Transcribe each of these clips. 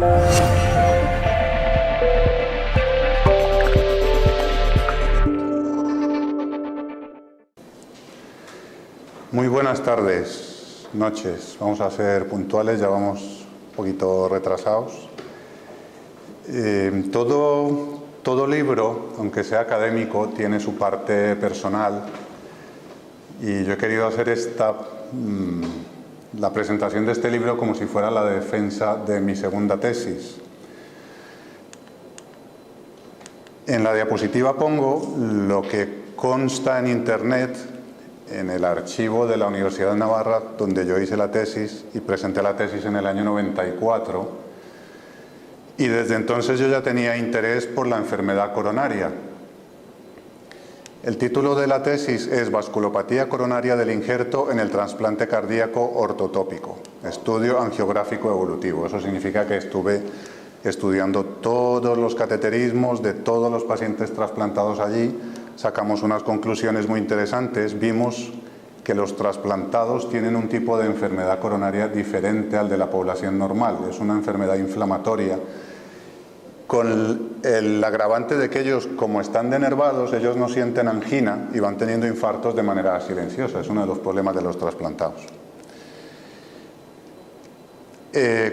Muy buenas tardes, noches. Vamos a ser puntuales, ya vamos un poquito retrasados. Todo libro, aunque sea académico, tiene su parte personal y yo he querido hacer la presentación de este libro como si fuera la defensa de mi segunda tesis. En la diapositiva pongo lo que consta en Internet, en el archivo de la Universidad de Navarra, donde yo hice la tesis y presenté la tesis en el año 94. Y desde entonces yo ya tenía interés por la enfermedad coronaria. El título de la tesis es Vasculopatía coronaria del injerto en el trasplante cardíaco ortotópico, estudio angiográfico evolutivo. Eso significa que estuve estudiando todos los cateterismos de todos los pacientes trasplantados allí. Sacamos unas conclusiones muy interesantes. Vimos que los trasplantados tienen un tipo de enfermedad coronaria diferente al de la población normal. Es una enfermedad inflamatoria, con el agravante de que ellos, como están denervados, ellos no sienten angina y van teniendo infartos de manera silenciosa. Es uno de los problemas de los trasplantados.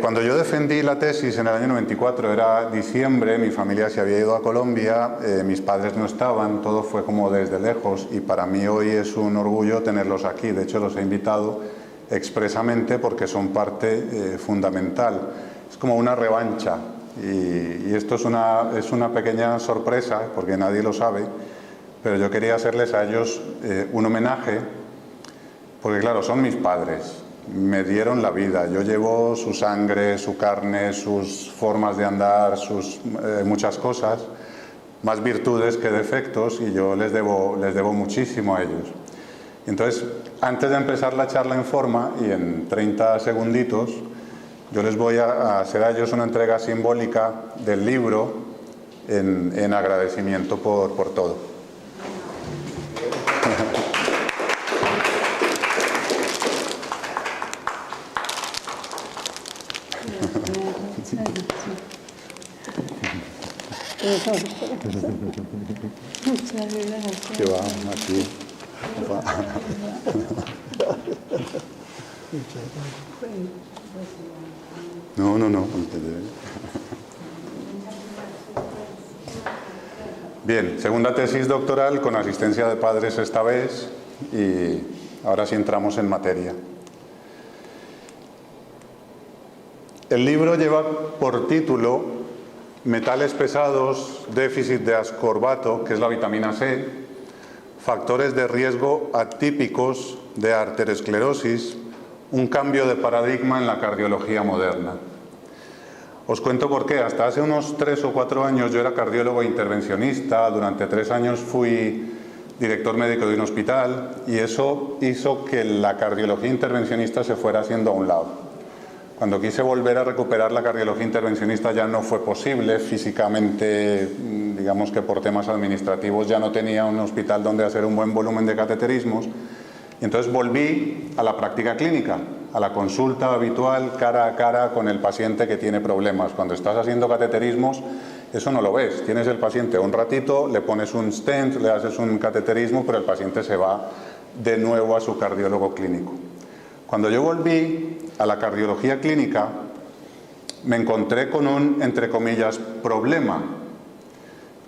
Cuando yo defendí la tesis en el año 94, era diciembre, mi familia se había ido a Colombia, mis padres no estaban, todo fue como desde lejos y para mí hoy es un orgullo tenerlos aquí. De hecho, los he invitado expresamente porque son parte fundamental. Es como una revancha y esto es una pequeña sorpresa porque nadie lo sabe, pero yo quería hacerles a ellos un homenaje porque claro, son mis padres. Me dieron la vida, yo llevo su sangre, su carne, sus formas de andar, sus muchas cosas, más virtudes que defectos y yo les debo muchísimo a ellos. Entonces, antes de empezar la charla en forma y en 30 segunditos, yo les voy a hacer a ellos una entrega simbólica del libro en agradecimiento por todo. Muchas gracias. Que va aquí. No. Bien, segunda tesis doctoral con asistencia de padres esta vez y ahora sí entramos en materia. El libro lleva por título Metales pesados, déficit de ascorbato, que es la vitamina C, factores de riesgo atípicos de arteriosclerosis, un cambio de paradigma en la cardiología moderna. Os cuento por qué. Hasta hace unos 3 o 4 años yo era cardiólogo intervencionista, durante 3 años fui director médico de un hospital y eso hizo que la cardiología intervencionista se fuera haciendo a un lado. Cuando quise volver a recuperar la cardiología intervencionista ya no fue posible, físicamente, digamos que por temas administrativos ya no tenía un hospital donde hacer un buen volumen de cateterismos. Y entonces volví a la práctica clínica, a la consulta habitual cara a cara con el paciente que tiene problemas. Cuando estás haciendo cateterismos, eso no lo ves. Tienes el paciente un ratito, le pones un stent, le haces un cateterismo, pero el paciente se va de nuevo a su cardiólogo clínico. Cuando yo volví a la cardiología clínica, me encontré con un, entre comillas, problema,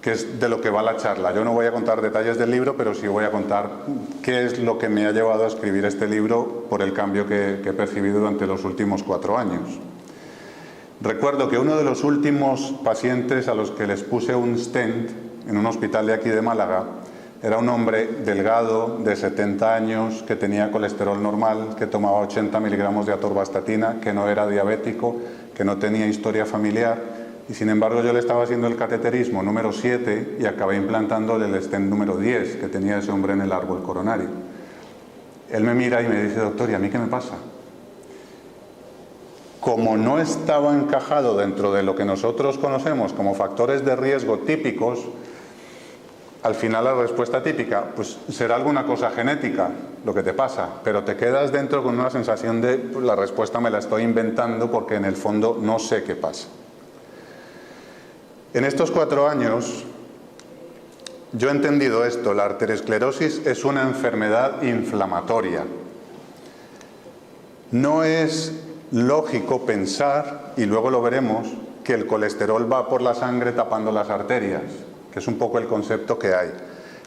que es de lo que va la charla. Yo no voy a contar detalles del libro, pero sí voy a contar qué es lo que me ha llevado a escribir este libro por el cambio que he percibido durante los últimos 4 años. Recuerdo que uno de los últimos pacientes a los que les puse un stent en un hospital de aquí de Málaga era un hombre delgado, de 70 años, que tenía colesterol normal, que tomaba 80 miligramos de atorvastatina, que no era diabético, que no tenía historia familiar. Y sin embargo yo le estaba haciendo el cateterismo número 7 y acabé implantándole el stent número 10 que tenía ese hombre en el árbol coronario. Él me mira y me dice: doctor, ¿y a mí qué me pasa? Como no estaba encajado dentro de lo que nosotros conocemos como factores de riesgo típicos, al final la respuesta típica, pues será alguna cosa genética lo que te pasa, pero te quedas dentro con una sensación de pues, la respuesta me la estoy inventando porque en el fondo no sé qué pasa. En estos 4 años yo he entendido esto: la arteriosclerosis es una enfermedad inflamatoria. No es lógico pensar, y luego lo veremos, que el colesterol va por la sangre tapando las arterias, que es un poco el concepto que hay.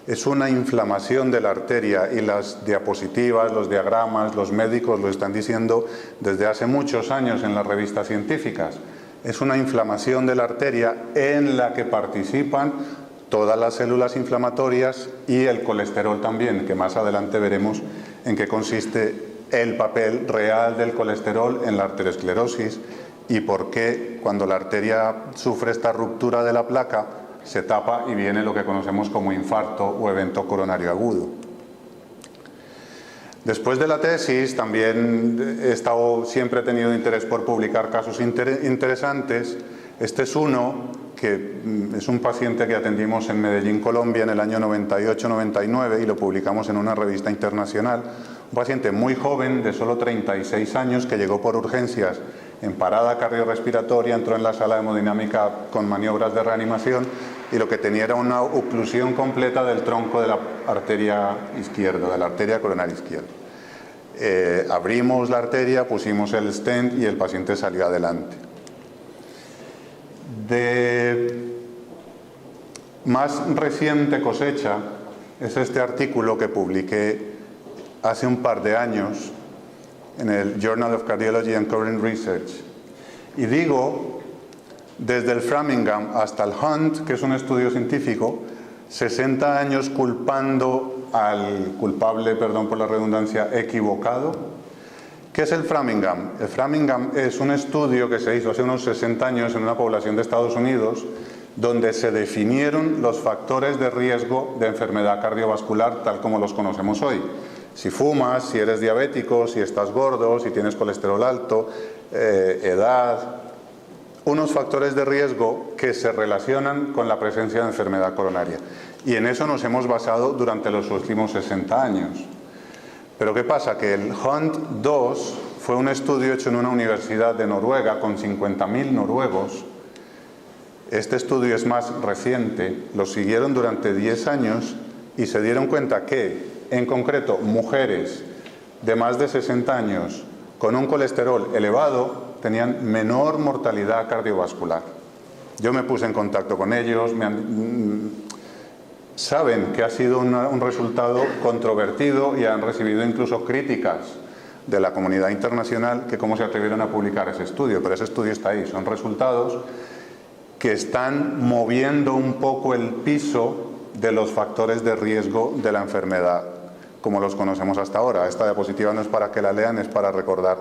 Es una inflamación de la arteria, y las diapositivas, los diagramas, los médicos lo están diciendo desde hace muchos años en las revistas científicas. Es una inflamación de la arteria en la que participan todas las células inflamatorias y el colesterol también, que más adelante veremos en qué consiste el papel real del colesterol en la arteriosclerosis y por qué cuando la arteria sufre esta ruptura de la placa se tapa y viene lo que conocemos como infarto o evento coronario agudo. Después de la tesis también siempre he tenido interés por publicar casos interesantes. Este es uno que es un paciente que atendimos en Medellín, Colombia, en el año 98-99 y lo publicamos en una revista internacional. Un paciente muy joven, de solo 36 años, que llegó por urgencias en parada cardiorrespiratoria, entró en la sala de hemodinámica con maniobras de reanimación y lo que tenía era una oclusión completa del tronco de la arteria izquierda, de la arteria coronaria izquierda. Abrimos la arteria, pusimos el stent y el paciente salió adelante. De más reciente cosecha es este artículo que publiqué hace un par de años en el Journal of Cardiology and Current Research. Y digo, desde el Framingham hasta el Hunt, que es un estudio científico, 60 años culpando al culpable, perdón por la redundancia, equivocado. ¿Qué es el Framingham? El Framingham es un estudio que se hizo hace unos 60 años en una población de Estados Unidos, donde se definieron los factores de riesgo de enfermedad cardiovascular tal como los conocemos hoy. Si fumas, si eres diabético, si estás gordo, si tienes colesterol alto, edad, unos factores de riesgo que se relacionan con la presencia de enfermedad coronaria. Y en eso nos hemos basado durante los últimos 60 años. Pero ¿qué pasa? Que el Hunt 2 fue un estudio hecho en una universidad de Noruega con 50.000 noruegos. Este estudio es más reciente, lo siguieron durante 10 años y se dieron cuenta que, en concreto, mujeres de más de 60 años con un colesterol elevado tenían menor mortalidad cardiovascular. Yo me puse en contacto con ellos, saben que ha sido un resultado controvertido y han recibido incluso críticas de la comunidad internacional que cómo se atrevieron a publicar ese estudio, pero ese estudio está ahí, son resultados que están moviendo un poco el piso de los factores de riesgo de la enfermedad, como los conocemos hasta ahora. Esta diapositiva no es para que la lean, es para recordar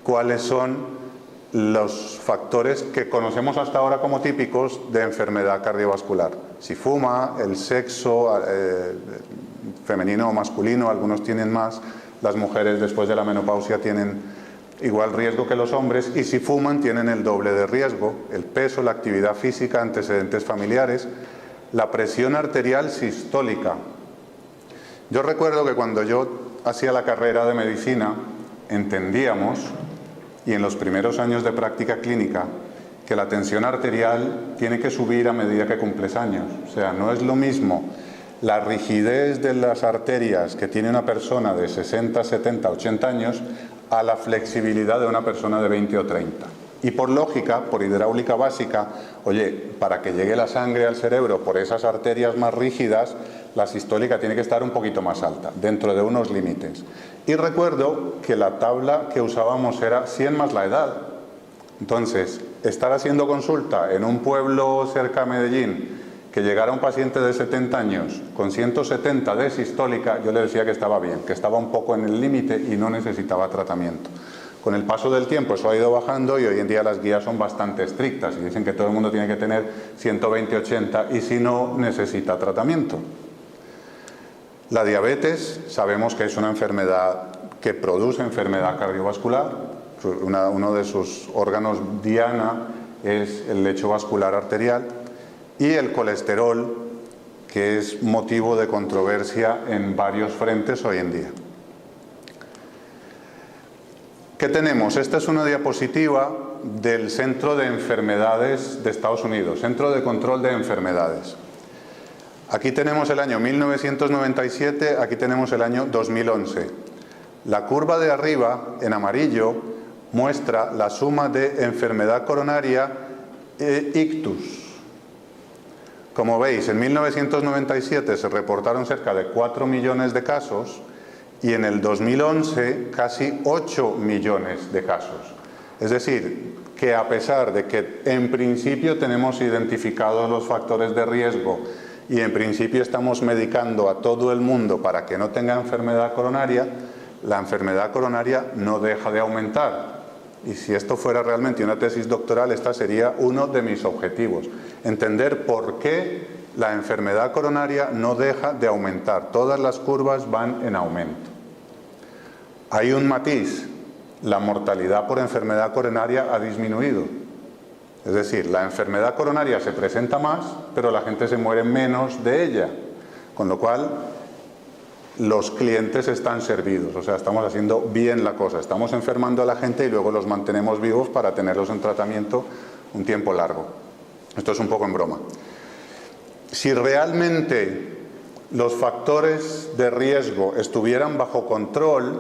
cuáles son los factores que conocemos hasta ahora como típicos de enfermedad cardiovascular. Si fuma, el sexo, femenino o masculino, algunos tienen más, las mujeres después de la menopausia tienen igual riesgo que los hombres, y si fuman tienen el doble de riesgo: el peso, la actividad física, antecedentes familiares, la presión arterial sistólica. Yo recuerdo que cuando yo hacía la carrera de medicina entendíamos, y en los primeros años de práctica clínica, que la tensión arterial tiene que subir a medida que cumples años. O sea, no es lo mismo la rigidez de las arterias que tiene una persona de 60, 70, 80 años a la flexibilidad de una persona de 20 o 30. Y por lógica, por hidráulica básica, oye, para que llegue la sangre al cerebro por esas arterias más rígidas, la sistólica tiene que estar un poquito más alta, dentro de unos límites. Y recuerdo que la tabla que usábamos era 100 más la edad. Entonces, estar haciendo consulta en un pueblo cerca de Medellín, que llegara un paciente de 70 años con 170 de sistólica, yo le decía que estaba bien, que estaba un poco en el límite y no necesitaba tratamiento. Con el paso del tiempo eso ha ido bajando y hoy en día las guías son bastante estrictas y dicen que todo el mundo tiene que tener 120-80 y si no, necesita tratamiento. La diabetes sabemos que es una enfermedad que produce enfermedad cardiovascular. Uno de sus órganos diana es el lecho vascular arterial, y el colesterol, que es motivo de controversia en varios frentes hoy en día. ¿Qué tenemos? Esta es una diapositiva del Centro de Enfermedades de Estados Unidos, Centro de Control de Enfermedades. Aquí tenemos el año 1997, aquí tenemos el año 2011. La curva de arriba, en amarillo, muestra la suma de enfermedad coronaria e ictus. Como veis, en 1997 se reportaron cerca de 4 millones de casos y en el 2011 casi 8 millones de casos. Es decir, que a pesar de que en principio tenemos identificados los factores de riesgo y en principio estamos medicando a todo el mundo para que no tenga enfermedad coronaria, la enfermedad coronaria no deja de aumentar. Y si esto fuera realmente una tesis doctoral, esta sería uno de mis objetivos. Entender por qué la enfermedad coronaria no deja de aumentar. Todas las curvas van en aumento. Hay un matiz. La mortalidad por enfermedad coronaria ha disminuido. Es decir, la enfermedad coronaria se presenta más, pero la gente se muere menos de ella. Con lo cual, los clientes están servidos, o sea, estamos haciendo bien la cosa, estamos enfermando a la gente y luego los mantenemos vivos para tenerlos en tratamiento un tiempo largo. Esto es un poco en broma. Si realmente los factores de riesgo estuvieran bajo control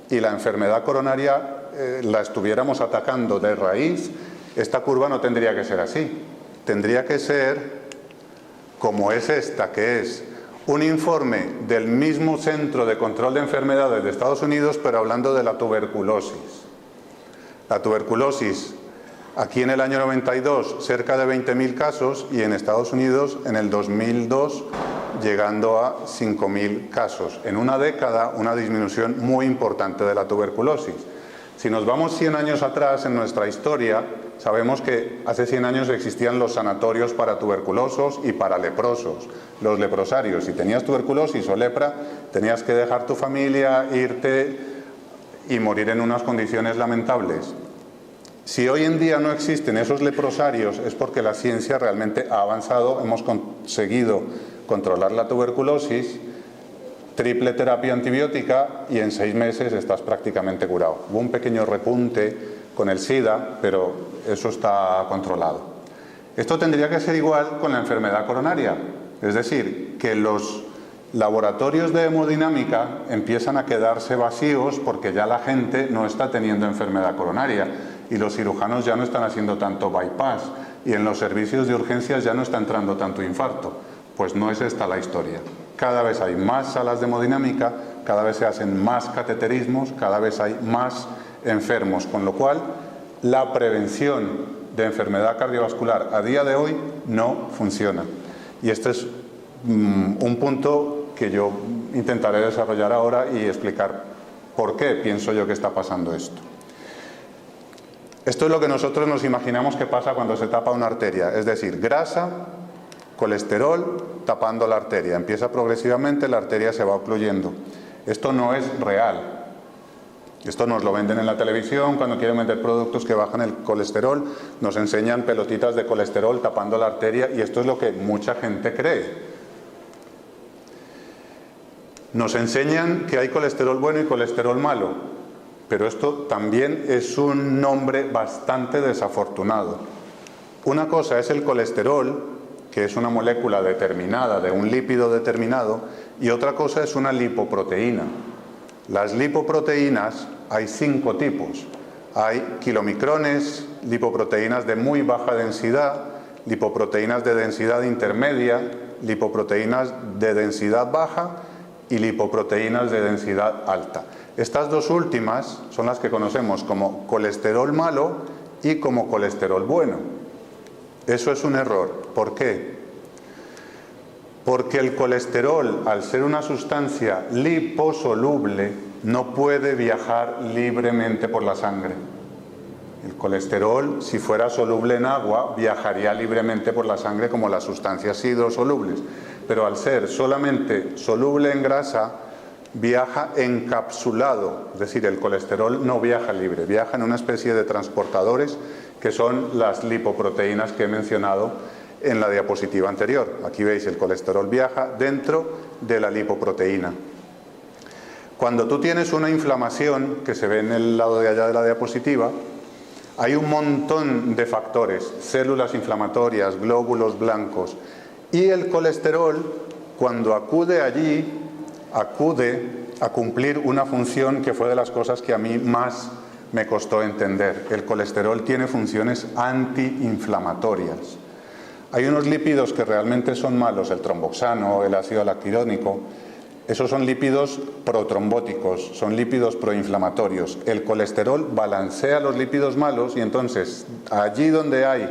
y la enfermedad coronaria la estuviéramos atacando de raíz, esta curva no tendría que ser así. Tendría que ser como es esta, que es un informe del mismo Centro de Control de Enfermedades de Estados Unidos, pero hablando de la tuberculosis. La tuberculosis, aquí en el año 92, cerca de 20.000 casos, y en Estados Unidos, en el 2002, llegando a 5.000 casos. En una década, una disminución muy importante de la tuberculosis. Si nos vamos 100 años atrás en nuestra historia, sabemos que hace 100 años existían los sanatorios para tuberculosos y para leprosos, los leprosarios. Si tenías tuberculosis o lepra, tenías que dejar tu familia, irte y morir en unas condiciones lamentables. Si hoy en día no existen esos leprosarios, es porque la ciencia realmente ha avanzado, hemos conseguido controlar la tuberculosis, triple terapia antibiótica y en 6 meses estás prácticamente curado. Hubo un pequeño repunte con el SIDA, pero eso está controlado. Esto tendría que ser igual con la enfermedad coronaria, es decir, que los laboratorios de hemodinámica empiezan a quedarse vacíos porque ya la gente no está teniendo enfermedad coronaria y los cirujanos ya no están haciendo tanto bypass y en los servicios de urgencias ya no está entrando tanto infarto. Pues no es esta la historia. Cada vez hay más salas de hemodinámica, cada vez se hacen más cateterismos, cada vez hay más enfermos, con lo cual la prevención de enfermedad cardiovascular a día de hoy no funciona. Y este es un punto que yo intentaré desarrollar ahora y explicar por qué pienso yo que está pasando esto. Esto es lo que nosotros nos imaginamos que pasa cuando se tapa una arteria, es decir, grasa, colesterol tapando la arteria. Empieza progresivamente, la arteria se va ocluyendo. Esto no es real. Esto nos lo venden en la televisión cuando quieren vender productos que bajan el colesterol. Nos enseñan pelotitas de colesterol tapando la arteria y esto es lo que mucha gente cree. Nos enseñan que hay colesterol bueno y colesterol malo, pero esto también es un nombre bastante desafortunado. Una cosa es el colesterol, que es una molécula determinada de un lípido determinado, y otra cosa es una lipoproteína. Las lipoproteínas hay 5 tipos. Hay kilomicrones, lipoproteínas de muy baja densidad, lipoproteínas de densidad intermedia, lipoproteínas de densidad baja y lipoproteínas de densidad alta. Estas dos últimas son las que conocemos como colesterol malo y como colesterol bueno. Eso es un error. ¿Por qué? Porque el colesterol, al ser una sustancia liposoluble, no puede viajar libremente por la sangre. El colesterol, si fuera soluble en agua, viajaría libremente por la sangre como las sustancias hidrosolubles. Pero al ser solamente soluble en grasa, viaja encapsulado. Es decir, el colesterol no viaja libre, viaja en una especie de transportadores que son las lipoproteínas que he mencionado en la diapositiva anterior. Aquí veis, el colesterol viaja dentro de la lipoproteína. Cuando tú tienes una inflamación, que se ve en el lado de allá de la diapositiva, Hay un montón de factores, células inflamatorias, glóbulos blancos, y el colesterol, cuando acude allí, acude a cumplir una función que fue de las cosas que a mí más me costó entender. El colesterol tiene funciones antiinflamatorias. Hay unos lípidos que realmente son malos, el tromboxano, el ácido lactidónico. Esos son lípidos protrombóticos, son lípidos proinflamatorios. El colesterol balancea los lípidos malos y entonces allí donde hay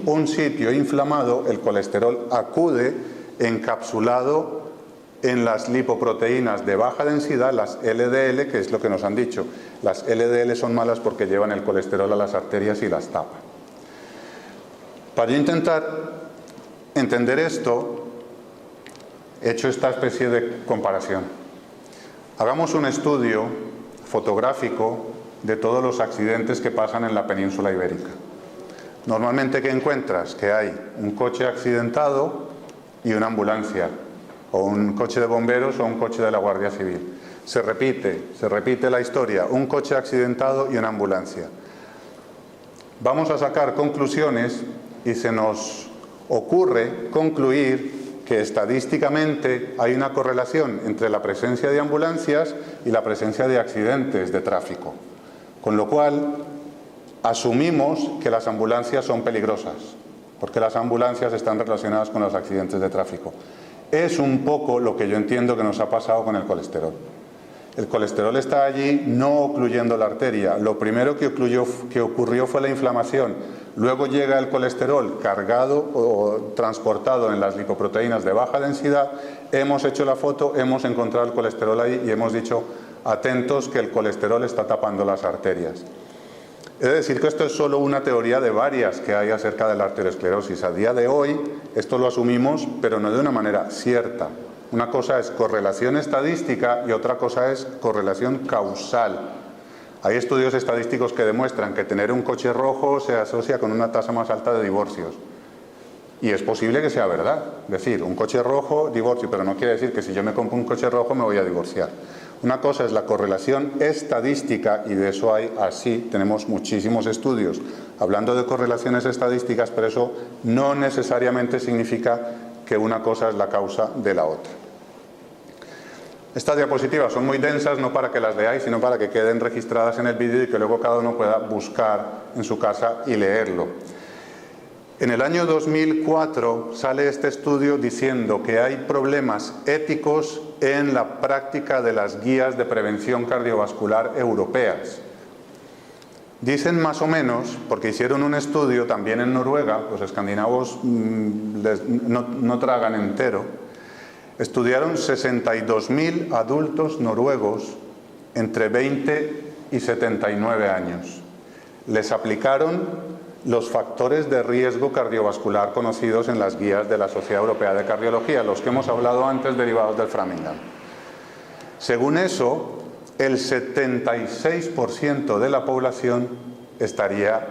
un sitio inflamado, el colesterol acude encapsulado en las lipoproteínas de baja densidad, las LDL, que es lo que nos han dicho. Las LDL son malas porque llevan el colesterol a las arterias y las tapan. Para yo intentar entender esto, he hecho esta especie de comparación. Hagamos un estudio fotográfico de todos los accidentes que pasan en la península ibérica. Normalmente, ¿qué encuentras? Que hay un coche accidentado y una ambulancia, o un coche de bomberos o un coche de la Guardia Civil. Se repite la historia, un coche accidentado y una ambulancia. Vamos a sacar conclusiones y se nos ocurre concluir que estadísticamente hay una correlación entre la presencia de ambulancias y la presencia de accidentes de tráfico, con lo cual asumimos que las ambulancias son peligrosas, porque las ambulancias están relacionadas con los accidentes de tráfico. Es un poco lo que yo entiendo que nos ha pasado con el colesterol. El colesterol está allí no ocluyendo la arteria. Lo primero que ocurrió fue la inflamación. Luego llega el colesterol cargado o transportado en las lipoproteínas de baja densidad. Hemos hecho la foto, hemos encontrado el colesterol ahí y hemos dicho, atentos que el colesterol está tapando las arterias. Es decir, que esto es solo una teoría de varias que hay acerca de la arteriosclerosis. A día de hoy esto lo asumimos, pero no de una manera cierta. Una cosa es correlación estadística y otra cosa es correlación causal. Hay estudios estadísticos que demuestran que tener un coche rojo se asocia con una tasa más alta de divorcios. Y es posible que sea verdad. Es decir, un coche rojo, divorcio, pero no quiere decir que si yo me compro un coche rojo me voy a divorciar. Una cosa es la correlación estadística, y de eso hay así, tenemos muchísimos estudios hablando de correlaciones estadísticas, pero eso no necesariamente significa que una cosa es la causa de la otra. Estas diapositivas son muy densas, no para que las veáis, sino para que queden registradas en el vídeo y que luego cada uno pueda buscar en su casa y leerlo. En el año 2004 sale este estudio diciendo que hay problemas éticos en la práctica de las guías de prevención cardiovascular europeas. Dicen más o menos, porque hicieron un estudio también en Noruega, los escandinavos no tragan entero, estudiaron 62.000 adultos noruegos entre 20 y 79 años. Les aplicaron los factores de riesgo cardiovascular conocidos en las guías de la Sociedad Europea de Cardiología, los que hemos hablado antes derivados del Framingham. Según eso, el 76% de la población estaría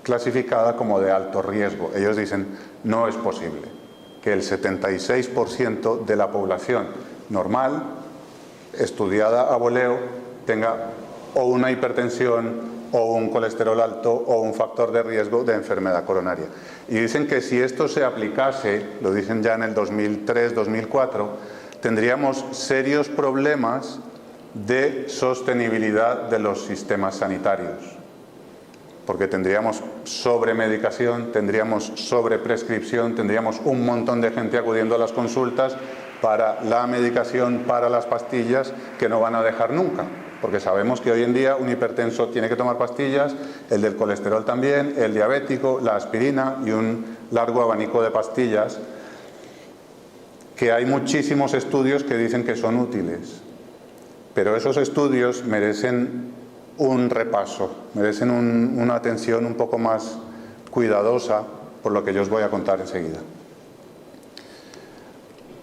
clasificada como de alto riesgo. Ellos dicen, no es posible que el 76% de la población normal, estudiada a voleo, tenga o una hipertensión, o un colesterol alto, o un factor de riesgo de enfermedad coronaria. Y dicen que si esto se aplicase, lo dicen ya en el 2003-2004, tendríamos serios problemas de sostenibilidad de los sistemas sanitarios. Porque tendríamos sobremedicación, tendríamos sobreprescripción, tendríamos un montón de gente acudiendo a las consultas para la medicación, para las pastillas, que no van a dejar nunca. Porque sabemos que hoy en día un hipertenso tiene que tomar pastillas, el del colesterol también, el diabético, la aspirina y un largo abanico de pastillas, que hay muchísimos estudios que dicen que son útiles. Pero esos estudios merecen un repaso, merecen una atención un poco más cuidadosa, por lo que yo os voy a contar enseguida.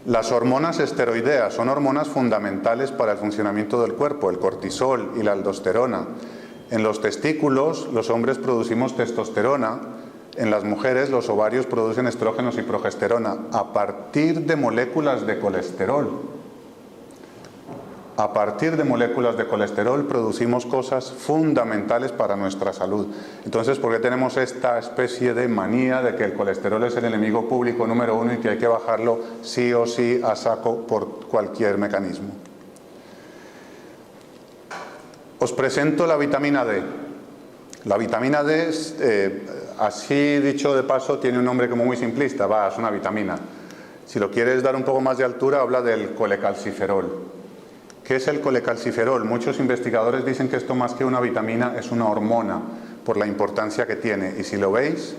Las hormonas esteroideas son hormonas fundamentales para el funcionamiento del cuerpo, el cortisol y la aldosterona. En los testículos, los hombres producimos testosterona, en las mujeres los ovarios producen estrógenos y progesterona a partir de moléculas de colesterol. A partir de moléculas de colesterol producimos cosas fundamentales para nuestra salud. Entonces, ¿por qué tenemos esta especie de manía de que el colesterol es el enemigo público número uno y que hay que bajarlo sí o sí a saco por cualquier mecanismo? Os presento la vitamina D. La vitamina D, así dicho de paso, tiene un nombre como muy simplista, es una vitamina. Si lo quieres dar un poco más de altura, habla del colecalciferol. ¿Qué es el colecalciferol? Muchos investigadores dicen que esto más que una vitamina es una hormona, por la importancia que tiene. Y si lo veis,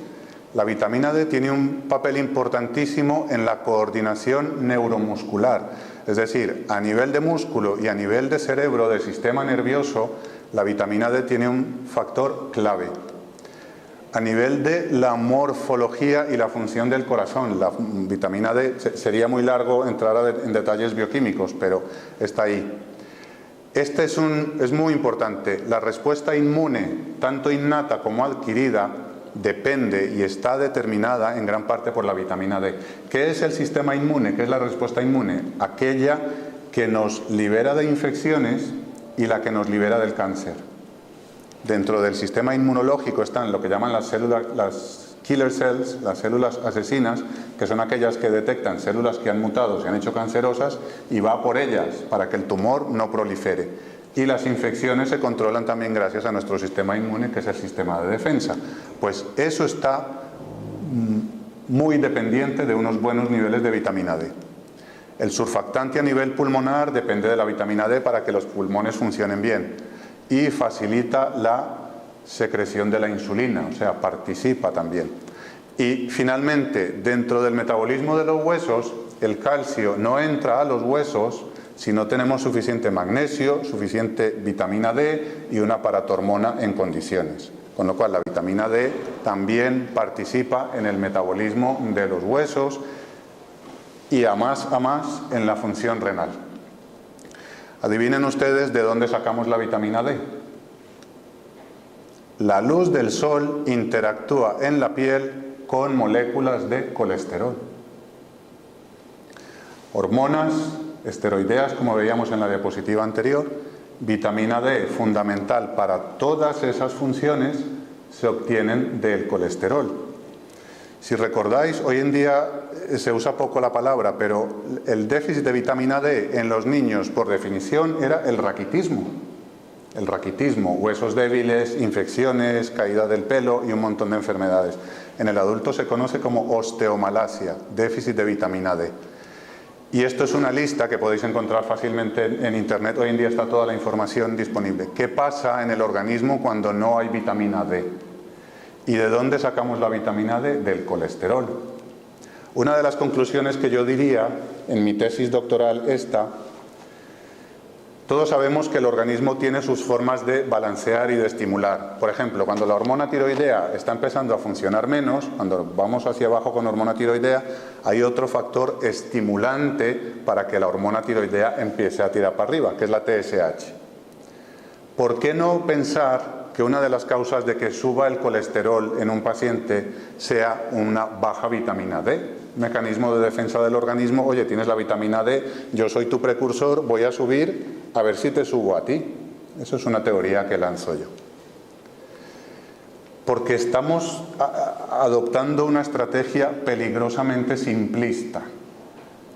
la vitamina D tiene un papel importantísimo en la coordinación neuromuscular. Es decir, a nivel de músculo y a nivel de cerebro, del sistema nervioso, la vitamina D tiene un factor clave. A nivel de la morfología y la función del corazón, la vitamina D, sería muy largo entrar en detalles bioquímicos, pero está ahí. Este es muy importante. La respuesta inmune, tanto innata como adquirida, depende y está determinada en gran parte por la vitamina D. ¿Qué es el sistema inmune? ¿Qué es la respuesta inmune? Aquella que nos libera de infecciones y la que nos libera del cáncer. Dentro del sistema inmunológico están lo que llaman las células, las killer cells, las células asesinas, que son aquellas que detectan células que han mutado, se han hecho cancerosas y va por ellas para que el tumor no prolifere. Y las infecciones se controlan también gracias a nuestro sistema inmune, que es el sistema de defensa. Pues eso está muy dependiente de unos buenos niveles de vitamina D. El surfactante a nivel pulmonar depende de la vitamina D para que los pulmones funcionen bien. Y facilita la secreción de la insulina, o sea, participa también. Y finalmente, dentro del metabolismo de los huesos, el calcio no entra a los huesos si no tenemos suficiente magnesio, suficiente vitamina D y una paratormona en condiciones. Con lo cual, la vitamina D también participa en el metabolismo de los huesos y a más en la función renal. Adivinen ustedes de dónde sacamos la vitamina D. La luz del sol interactúa en la piel con moléculas de colesterol. Hormonas esteroideas, como veíamos en la diapositiva anterior, vitamina D, fundamental para todas esas funciones, se obtienen del colesterol. Si recordáis, hoy en día se usa poco la palabra, pero el déficit de vitamina D en los niños, por definición, era el raquitismo. El raquitismo, huesos débiles, infecciones, caída del pelo y un montón de enfermedades. En el adulto se conoce como osteomalacia, déficit de vitamina D. Y esto es una lista que podéis encontrar fácilmente en internet. Hoy en día está toda la información disponible. ¿Qué pasa en el organismo cuando no hay vitamina D? ¿Y de dónde sacamos la vitamina D? Del colesterol. Una de las conclusiones que yo diría en mi tesis doctoral todos sabemos que el organismo tiene sus formas de balancear y de estimular. Por ejemplo, cuando la hormona tiroidea está empezando a funcionar menos, cuando vamos hacia abajo con hormona tiroidea, hay otro factor estimulante para que la hormona tiroidea empiece a tirar para arriba, que es la TSH. ¿Por qué no pensar que una de las causas de que suba el colesterol en un paciente sea una baja vitamina D? Mecanismo de defensa del organismo: oye, tienes la vitamina D, yo soy tu precursor, voy a subir a ver si te subo a ti. Eso es una teoría que lanzo yo. Porque estamos adoptando una estrategia peligrosamente simplista.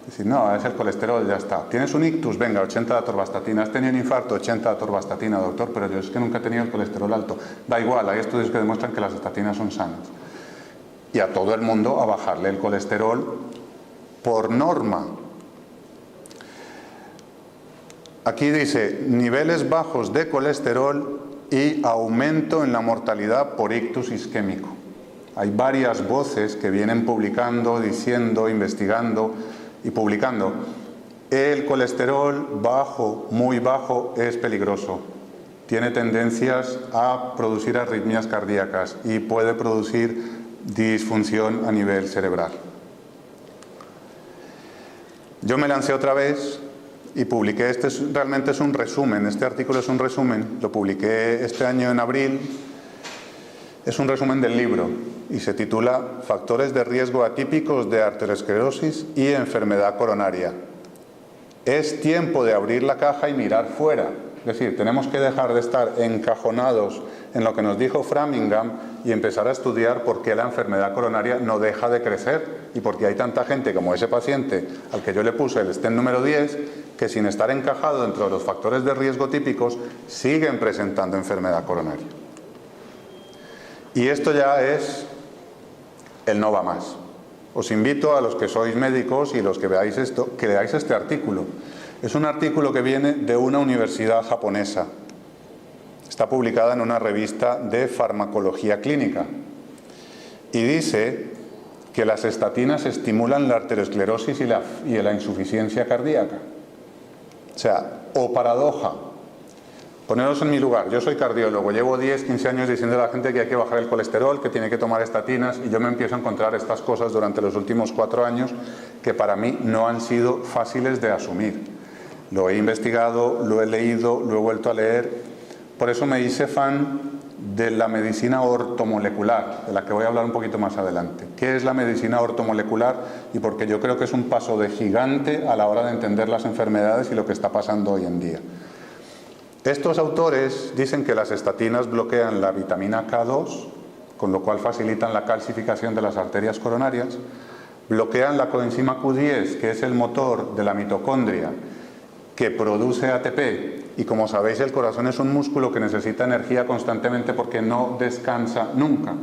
Es decir, no, es el colesterol, ya está. ¿Tienes un ictus? Venga, 80 de atorvastatina. ¿Has tenido un infarto? 80 de atorvastatina, doctor, pero yo es que nunca he tenido el colesterol alto. Da igual, hay estudios que demuestran que las estatinas son sanas. Y a todo el mundo a bajarle el colesterol por norma. Aquí dice, niveles bajos de colesterol y aumento en la mortalidad por ictus isquémico. Hay varias voces que vienen publicando, diciendo, investigando y publicando. El colesterol bajo, muy bajo, es peligroso. Tiene tendencias a producir arritmias cardíacas y puede producir disfunción a nivel cerebral. Yo me lancé otra vez y publiqué, realmente es un resumen, este artículo es un resumen, lo publiqué este año en abril, es un resumen del libro y se titula Factores de riesgo atípicos de arteriosclerosis y enfermedad coronaria. Es tiempo de abrir la caja y mirar fuera. Es decir, tenemos que dejar de estar encajonados en lo que nos dijo Framingham y empezar a estudiar por qué la enfermedad coronaria no deja de crecer y por qué hay tanta gente como ese paciente al que yo le puse el stent número 10 que sin estar encajado dentro de los factores de riesgo típicos siguen presentando enfermedad coronaria. Y esto ya es el no va más. Os invito a los que sois médicos y los que veáis esto, que leáis este artículo. Es un artículo que viene de una universidad japonesa. Está publicada en una revista de farmacología clínica. Y dice que las estatinas estimulan la arteriosclerosis y la insuficiencia cardíaca. O sea, o paradoja. Poneros en mi lugar, yo soy cardiólogo, llevo 10, 15 años diciendo a la gente que hay que bajar el colesterol, que tiene que tomar estatinas, y yo me empiezo a encontrar estas cosas durante los últimos 4 años que para mí no han sido fáciles de asumir. Lo he investigado, lo he leído, lo he vuelto a leer. Por eso me hice fan de la medicina ortomolecular, de la que voy a hablar un poquito más adelante. ¿Qué es la medicina ortomolecular? Y porque yo creo que es un paso de gigante a la hora de entender las enfermedades y lo que está pasando hoy en día. Estos autores dicen que las estatinas bloquean la vitamina K2, con lo cual facilitan la calcificación de las arterias coronarias, bloquean la coenzima Q10, que es el motor de la mitocondria, que produce ATP, y como sabéis el corazón es un músculo que necesita energía constantemente porque no descansa nunca,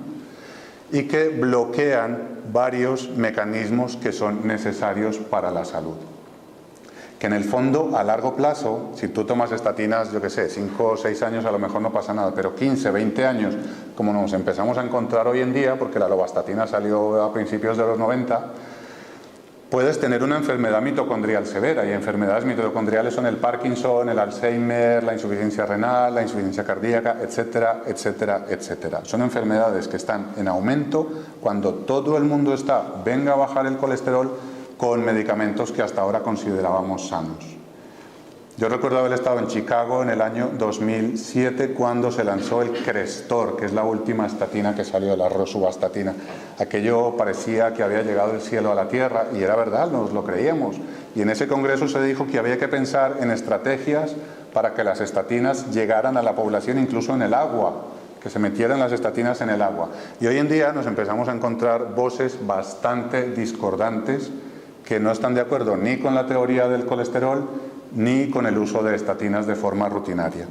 y que bloquean varios mecanismos que son necesarios para la salud. Que en el fondo, a largo plazo, si tú tomas estatinas, yo qué sé, 5 o 6 años a lo mejor no pasa nada, pero 15, 20 años, como nos empezamos a encontrar hoy en día, porque la lovastatina salió a principios de los 90, puedes tener una enfermedad mitocondrial severa, y enfermedades mitocondriales son el Parkinson, el Alzheimer, la insuficiencia renal, la insuficiencia cardíaca, etcétera, etcétera, etcétera. Son enfermedades que están en aumento cuando todo el mundo está, venga a bajar el colesterol con medicamentos que hasta ahora considerábamos sanos. Yo recuerdo haber estado en Chicago en el año 2007 cuando se lanzó el Crestor, que es la última estatina que salió, la rosuvastatina. Aquello parecía que había llegado del cielo a la tierra, y era verdad, nos lo creíamos. Y en ese congreso se dijo que había que pensar en estrategias para que las estatinas llegaran a la población incluso en el agua, que se metieran las estatinas en el agua. Y hoy en día nos empezamos a encontrar voces bastante discordantes que no están de acuerdo ni con la teoría del colesterol ni con el uso de estatinas de forma rutinaria.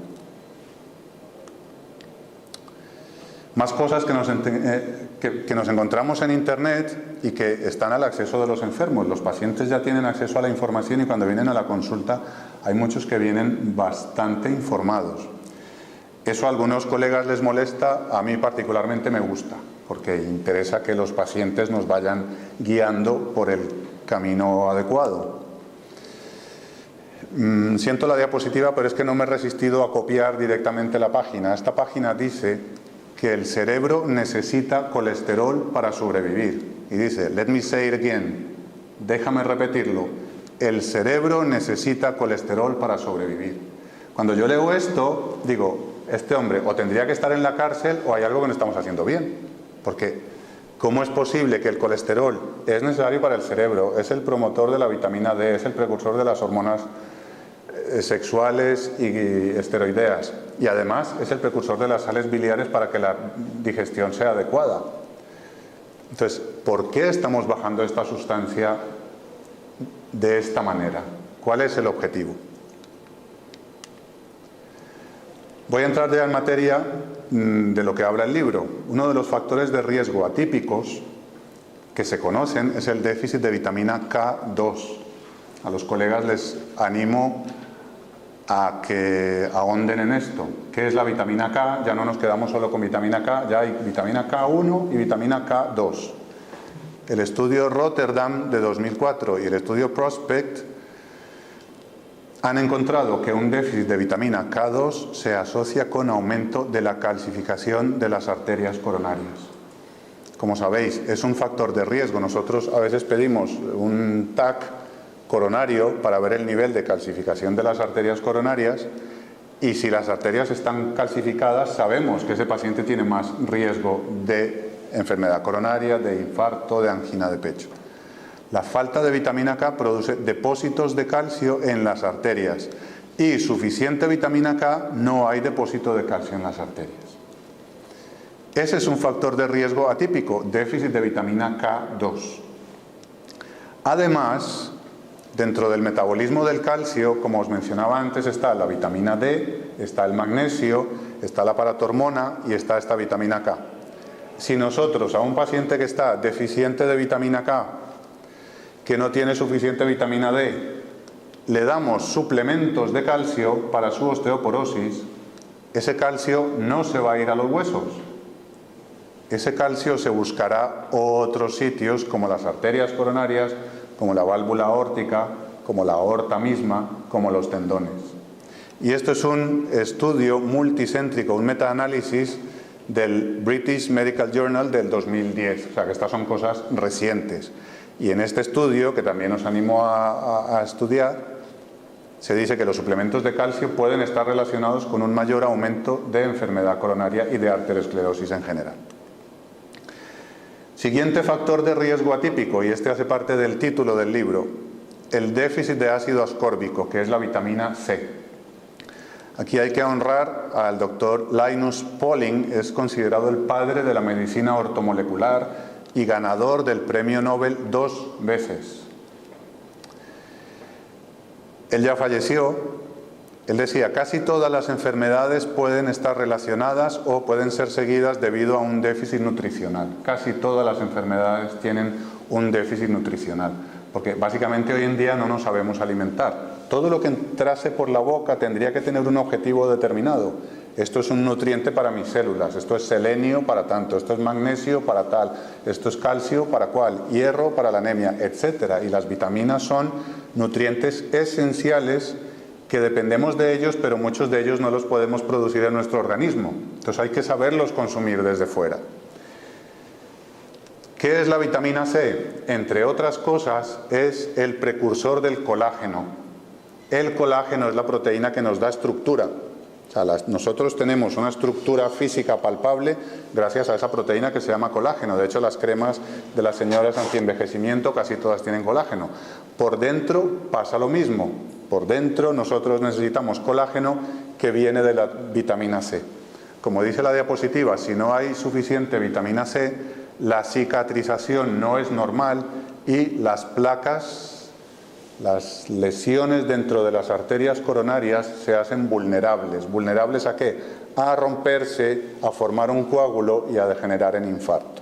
Más cosas que nos encontramos en Internet y que están al acceso de los enfermos. Los pacientes ya tienen acceso a la información y cuando vienen a la consulta hay muchos que vienen bastante informados. Eso a algunos colegas les molesta, a mí particularmente me gusta, porque interesa que los pacientes nos vayan guiando por el camino adecuado. Siento la diapositiva, pero es que no me he resistido a copiar directamente la página. Esta página dice que el cerebro necesita colesterol para sobrevivir. Y dice, let me say it again, déjame repetirlo, el cerebro necesita colesterol para sobrevivir. Cuando yo leo esto, digo, este hombre o tendría que estar en la cárcel o hay algo que no estamos haciendo bien. Porque ¿cómo es posible que el colesterol es necesario para el cerebro? Es el promotor de la vitamina D, es el precursor de las hormonas sexuales y esteroideas. Y además es el precursor de las sales biliares para que la digestión sea adecuada. Entonces, ¿por qué estamos bajando esta sustancia de esta manera? ¿Cuál es el objetivo? Voy a entrar ya en materia de lo que habla el libro. Uno de los factores de riesgo atípicos que se conocen es el déficit de vitamina K2. A los colegas les animo a que ahonden en esto. ¿Qué es la vitamina K? Ya no nos quedamos solo con vitamina K, ya hay vitamina K1 y vitamina K2. El estudio Rotterdam de 2004 y el estudio Prospect han encontrado que un déficit de vitamina K2 se asocia con aumento de la calcificación de las arterias coronarias. Como sabéis, es un factor de riesgo. Nosotros a veces pedimos un TAC coronario para ver el nivel de calcificación de las arterias coronarias, y si las arterias están calcificadas sabemos que ese paciente tiene más riesgo de enfermedad coronaria, de infarto, de angina de pecho. La falta de vitamina K produce depósitos de calcio en las arterias y suficiente vitamina K no hay depósito de calcio en las arterias. Ese es un factor de riesgo atípico, déficit de vitamina K2. Además, dentro del metabolismo del calcio, como os mencionaba antes, está la vitamina D, está el magnesio, está la paratormona y está esta vitamina K. Si nosotros a un paciente que está deficiente de vitamina K, que no tiene suficiente vitamina D, le damos suplementos de calcio para su osteoporosis, ese calcio no se va a ir a los huesos. Ese calcio se buscará otros sitios como las arterias coronarias, como la válvula aórtica, como la aorta misma, como los tendones. Y esto es un estudio multicéntrico, un metaanálisis del British Medical Journal del 2010, o sea que estas son cosas recientes. Y en este estudio, que también os animo a estudiar, se dice que los suplementos de calcio pueden estar relacionados con un mayor aumento de enfermedad coronaria y de arteriosclerosis en general. Siguiente factor de riesgo atípico, y este hace parte del título del libro, el déficit de ácido ascórbico, que es la vitamina C. Aquí hay que honrar al doctor Linus Pauling, es considerado el padre de la medicina ortomolecular y ganador del premio Nobel 2 veces. Él ya falleció. Él decía, casi todas las enfermedades pueden estar relacionadas o pueden ser seguidas debido a un déficit nutricional. Casi todas las enfermedades tienen un déficit nutricional, porque básicamente hoy en día no nos sabemos alimentar. Todo lo que entrase por la boca tendría que tener un objetivo determinado. Esto es un nutriente para mis células, esto es selenio para tanto, esto es magnesio para tal, esto es calcio para cual, hierro para la anemia, etc. Y las vitaminas son nutrientes esenciales que dependemos de ellos, pero muchos de ellos no los podemos producir en nuestro organismo. Entonces hay que saberlos consumir desde fuera. ¿Qué es la vitamina C? Entre otras cosas, es el precursor del colágeno. El colágeno es la proteína que nos da estructura. O sea, nosotros tenemos una estructura física palpable gracias a esa proteína que se llama colágeno. De hecho, las cremas de las señoras antienvejecimiento casi todas tienen colágeno. Por dentro pasa lo mismo. Por dentro nosotros necesitamos colágeno que viene de la vitamina C. Como dice la diapositiva, si no hay suficiente vitamina C, la cicatrización no es normal y las placas, las lesiones dentro de las arterias coronarias se hacen vulnerables. ¿Vulnerables a qué? A romperse, a formar un coágulo y a degenerar en infarto.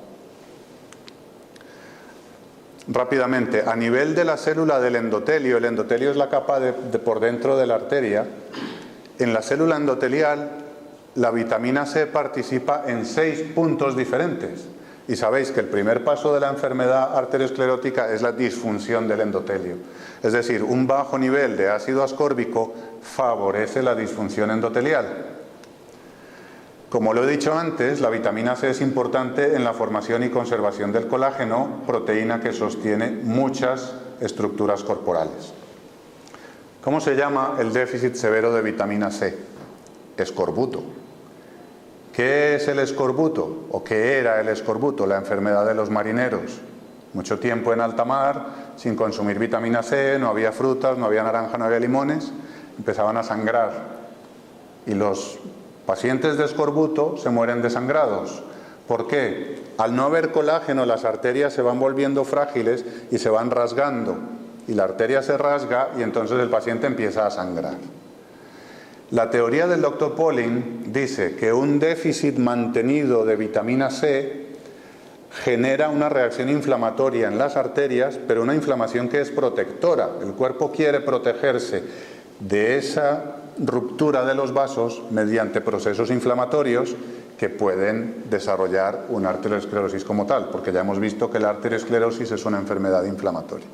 Rápidamente, a nivel de la célula del endotelio, el endotelio es la capa de por dentro de la arteria. En la célula endotelial, la vitamina C participa en 6 puntos diferentes. Y sabéis que el primer paso de la enfermedad arteriosclerótica es la disfunción del endotelio. Es decir, un bajo nivel de ácido ascórbico favorece la disfunción endotelial. Como lo he dicho antes, la vitamina C es importante en la formación y conservación del colágeno, proteína que sostiene muchas estructuras corporales. ¿Cómo se llama el déficit severo de vitamina C? Escorbuto. ¿Qué es el escorbuto? ¿O qué era el escorbuto? La enfermedad de los marineros. Mucho tiempo en alta mar, sin consumir vitamina C, no había frutas, no había naranja, no había limones, empezaban a sangrar. Y los pacientes de escorbuto se mueren desangrados. ¿Por qué? Al no haber colágeno, las arterias se van volviendo frágiles y se van rasgando. Y la arteria se rasga y entonces el paciente empieza a sangrar. La teoría del Dr. Pauling dice que un déficit mantenido de vitamina C genera una reacción inflamatoria en las arterias, pero una inflamación que es protectora. El cuerpo quiere protegerse de esa ruptura de los vasos mediante procesos inflamatorios que pueden desarrollar una arteriosclerosis como tal, porque ya hemos visto que la arteriosclerosis es una enfermedad inflamatoria.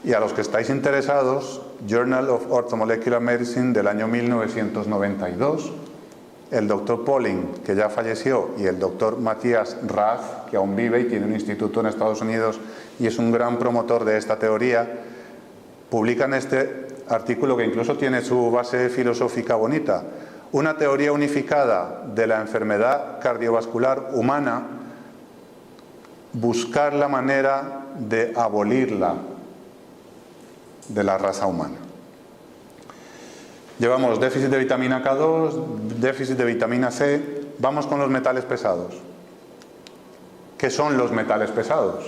Y a los que estáis interesados, Journal of Orthomolecular Medicine del año 1992, el doctor Pauling, que ya falleció, y el doctor Matthias Rath, que aún vive y tiene un instituto en Estados Unidos y es un gran promotor de esta teoría, publican este artículo que incluso tiene su base filosófica bonita. Una teoría unificada de la enfermedad cardiovascular humana, buscar la manera de abolirla de la raza humana. Llevamos déficit de vitamina K2, déficit de vitamina C. Vamos con los metales pesados. ¿Qué son los metales pesados?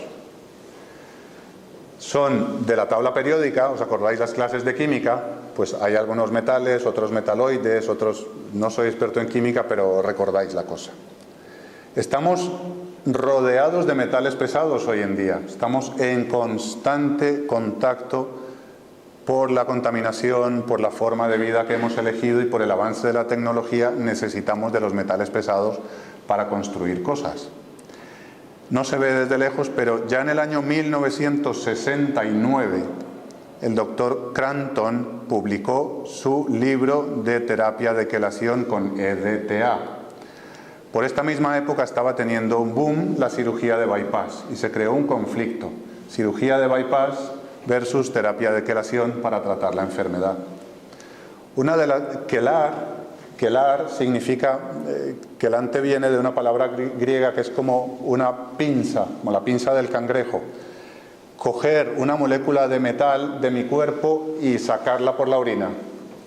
Son de la tabla periódica, ¿os acordáis las clases de química? Pues hay algunos metales, otros metaloides, otros... No soy experto en química, pero recordáis la cosa. Estamos rodeados de metales pesados hoy en día. Estamos en constante contacto por la contaminación, por la forma de vida que hemos elegido y por el avance de la tecnología. Necesitamos de los metales pesados para construir cosas. No se ve desde lejos, pero ya en el año 1969 el doctor Cranton publicó su libro de terapia de quelación con EDTA. Por esta misma época estaba teniendo un boom la cirugía de bypass y se creó un conflicto. Cirugía de bypass versus terapia de quelación para tratar la enfermedad. Una de las... Quelar significa, quelante viene de una palabra griega que es como una pinza, como la pinza del cangrejo. Coger una molécula de metal de mi cuerpo y sacarla por la orina.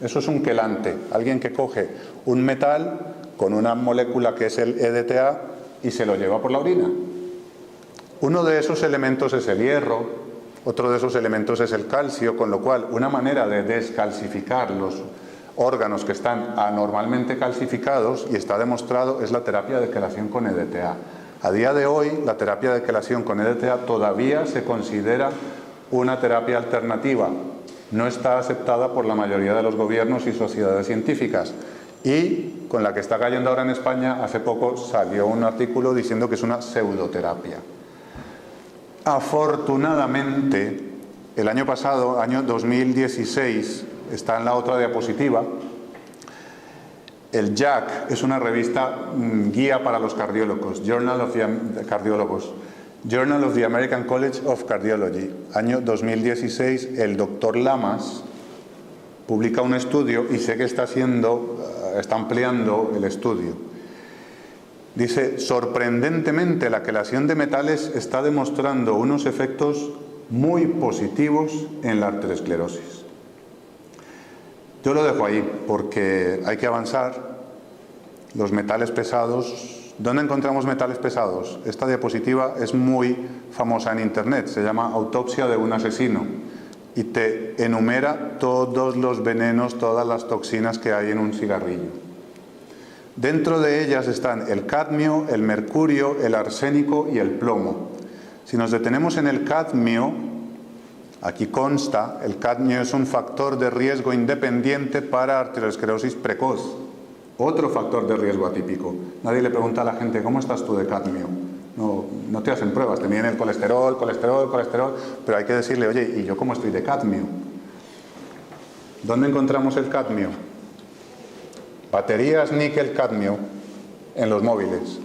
Eso es un quelante, alguien que coge un metal con una molécula que es el EDTA y se lo lleva por la orina. Uno de esos elementos es el hierro, otro de esos elementos es el calcio, con lo cual una manera de descalcificar los órganos que están anormalmente calcificados, y está demostrado, es la terapia de quelación con EDTA. A día de hoy, la terapia de quelación con EDTA todavía se considera una terapia alternativa. No está aceptada por la mayoría de los gobiernos y sociedades científicas. Y con la que está cayendo ahora en España, hace poco salió un artículo diciendo que es una pseudoterapia. Afortunadamente, el año pasado, año 2016, está en la otra diapositiva, el JACC es una revista guía para los cardiólogos, Journal of the American College of Cardiology. Año 2016, el doctor Lamas publica un estudio y sé que está ampliando el estudio. Dice, sorprendentemente la quelación de metales está demostrando unos efectos muy positivos en la arteriosclerosis. Yo lo dejo ahí porque hay que avanzar. Los metales pesados. ¿Dónde encontramos metales pesados? Esta diapositiva es muy famosa en internet. Se llama Autopsia de un asesino. Y te enumera todos los venenos, todas las toxinas que hay en un cigarrillo. Dentro de ellas están el cadmio, el mercurio, el arsénico y el plomo. Si nos detenemos en el cadmio, aquí consta, el cadmio es un factor de riesgo independiente para arteriosclerosis precoz. Otro factor de riesgo atípico. Nadie le pregunta a la gente, ¿cómo estás tú de cadmio? No te hacen pruebas, te miden el colesterol, pero hay que decirle, oye, ¿y yo cómo estoy de cadmio? ¿Dónde encontramos el cadmio? Baterías níquel-cadmio en los móviles.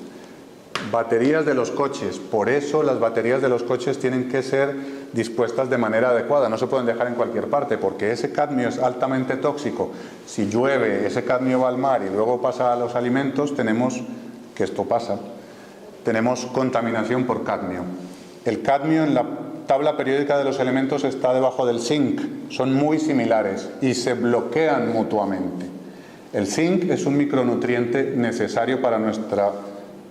Baterías de los coches. Por eso las baterías de los coches tienen que ser dispuestas de manera adecuada. No se pueden dejar en cualquier parte porque ese cadmio es altamente tóxico. Si llueve, ese cadmio va al mar y luego pasa a los alimentos, tenemos contaminación por cadmio. El cadmio en la tabla periódica de los elementos está debajo del zinc. Son muy similares y se bloquean mutuamente. El zinc es un micronutriente necesario para nuestra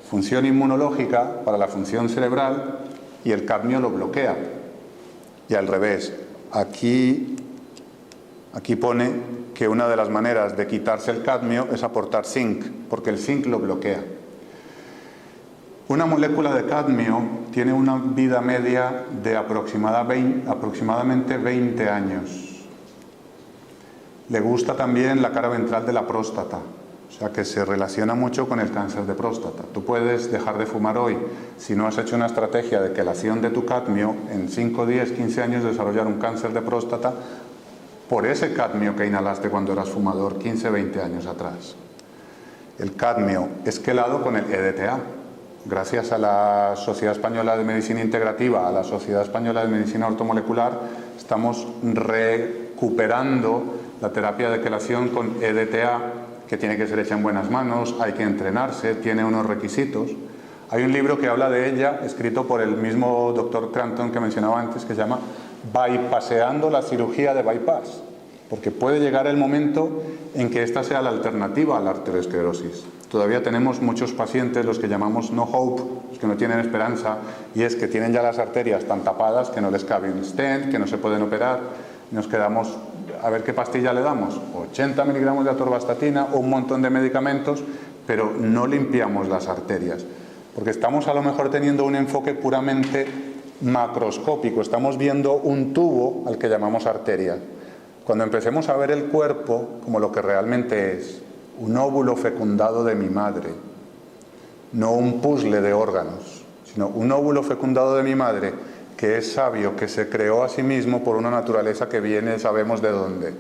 función inmunológica, para la función cerebral, y el cadmio lo bloquea. Y al revés, aquí pone que una de las maneras de quitarse el cadmio es aportar zinc, porque el zinc lo bloquea. Una molécula de cadmio tiene una vida media de aproximadamente 20 años. Le gusta también la cara ventral de la próstata. O sea que se relaciona mucho con el cáncer de próstata. Tú puedes dejar de fumar hoy. Si no has hecho una estrategia de quelación de tu cadmio, en 5, 10, 15 años desarrollar un cáncer de próstata por ese cadmio que inhalaste cuando eras fumador 15, 20 años atrás. El cadmio es quelado con el EDTA. Gracias a la Sociedad Española de Medicina Integrativa, a la Sociedad Española de Medicina Ortomolecular, estamos recuperando la terapia de quelación con EDTA, que tiene que ser hecha en buenas manos, hay que entrenarse, tiene unos requisitos. Hay un libro que habla de ella, escrito por el mismo doctor Crampton que mencionaba antes, que se llama Bypaseando la cirugía de bypass, porque puede llegar el momento en que esta sea la alternativa a la arteriosclerosis. Todavía tenemos muchos pacientes, los que llamamos no hope, los que no tienen esperanza, y es que tienen ya las arterias tan tapadas que no les cabe un stent, que no se pueden operar, y nos quedamos a ver qué pastilla le damos, 80 miligramos de atorvastatina o un montón de medicamentos, pero no limpiamos las arterias, porque estamos a lo mejor teniendo un enfoque puramente macroscópico, estamos viendo un tubo al que llamamos arteria. Cuando empecemos a ver el cuerpo como lo que realmente es, un óvulo fecundado de mi madre, no un puzzle de órganos, sino un óvulo fecundado de mi madre, que es sabio, que se creó a sí mismo por una naturaleza que viene, sabemos de dónde.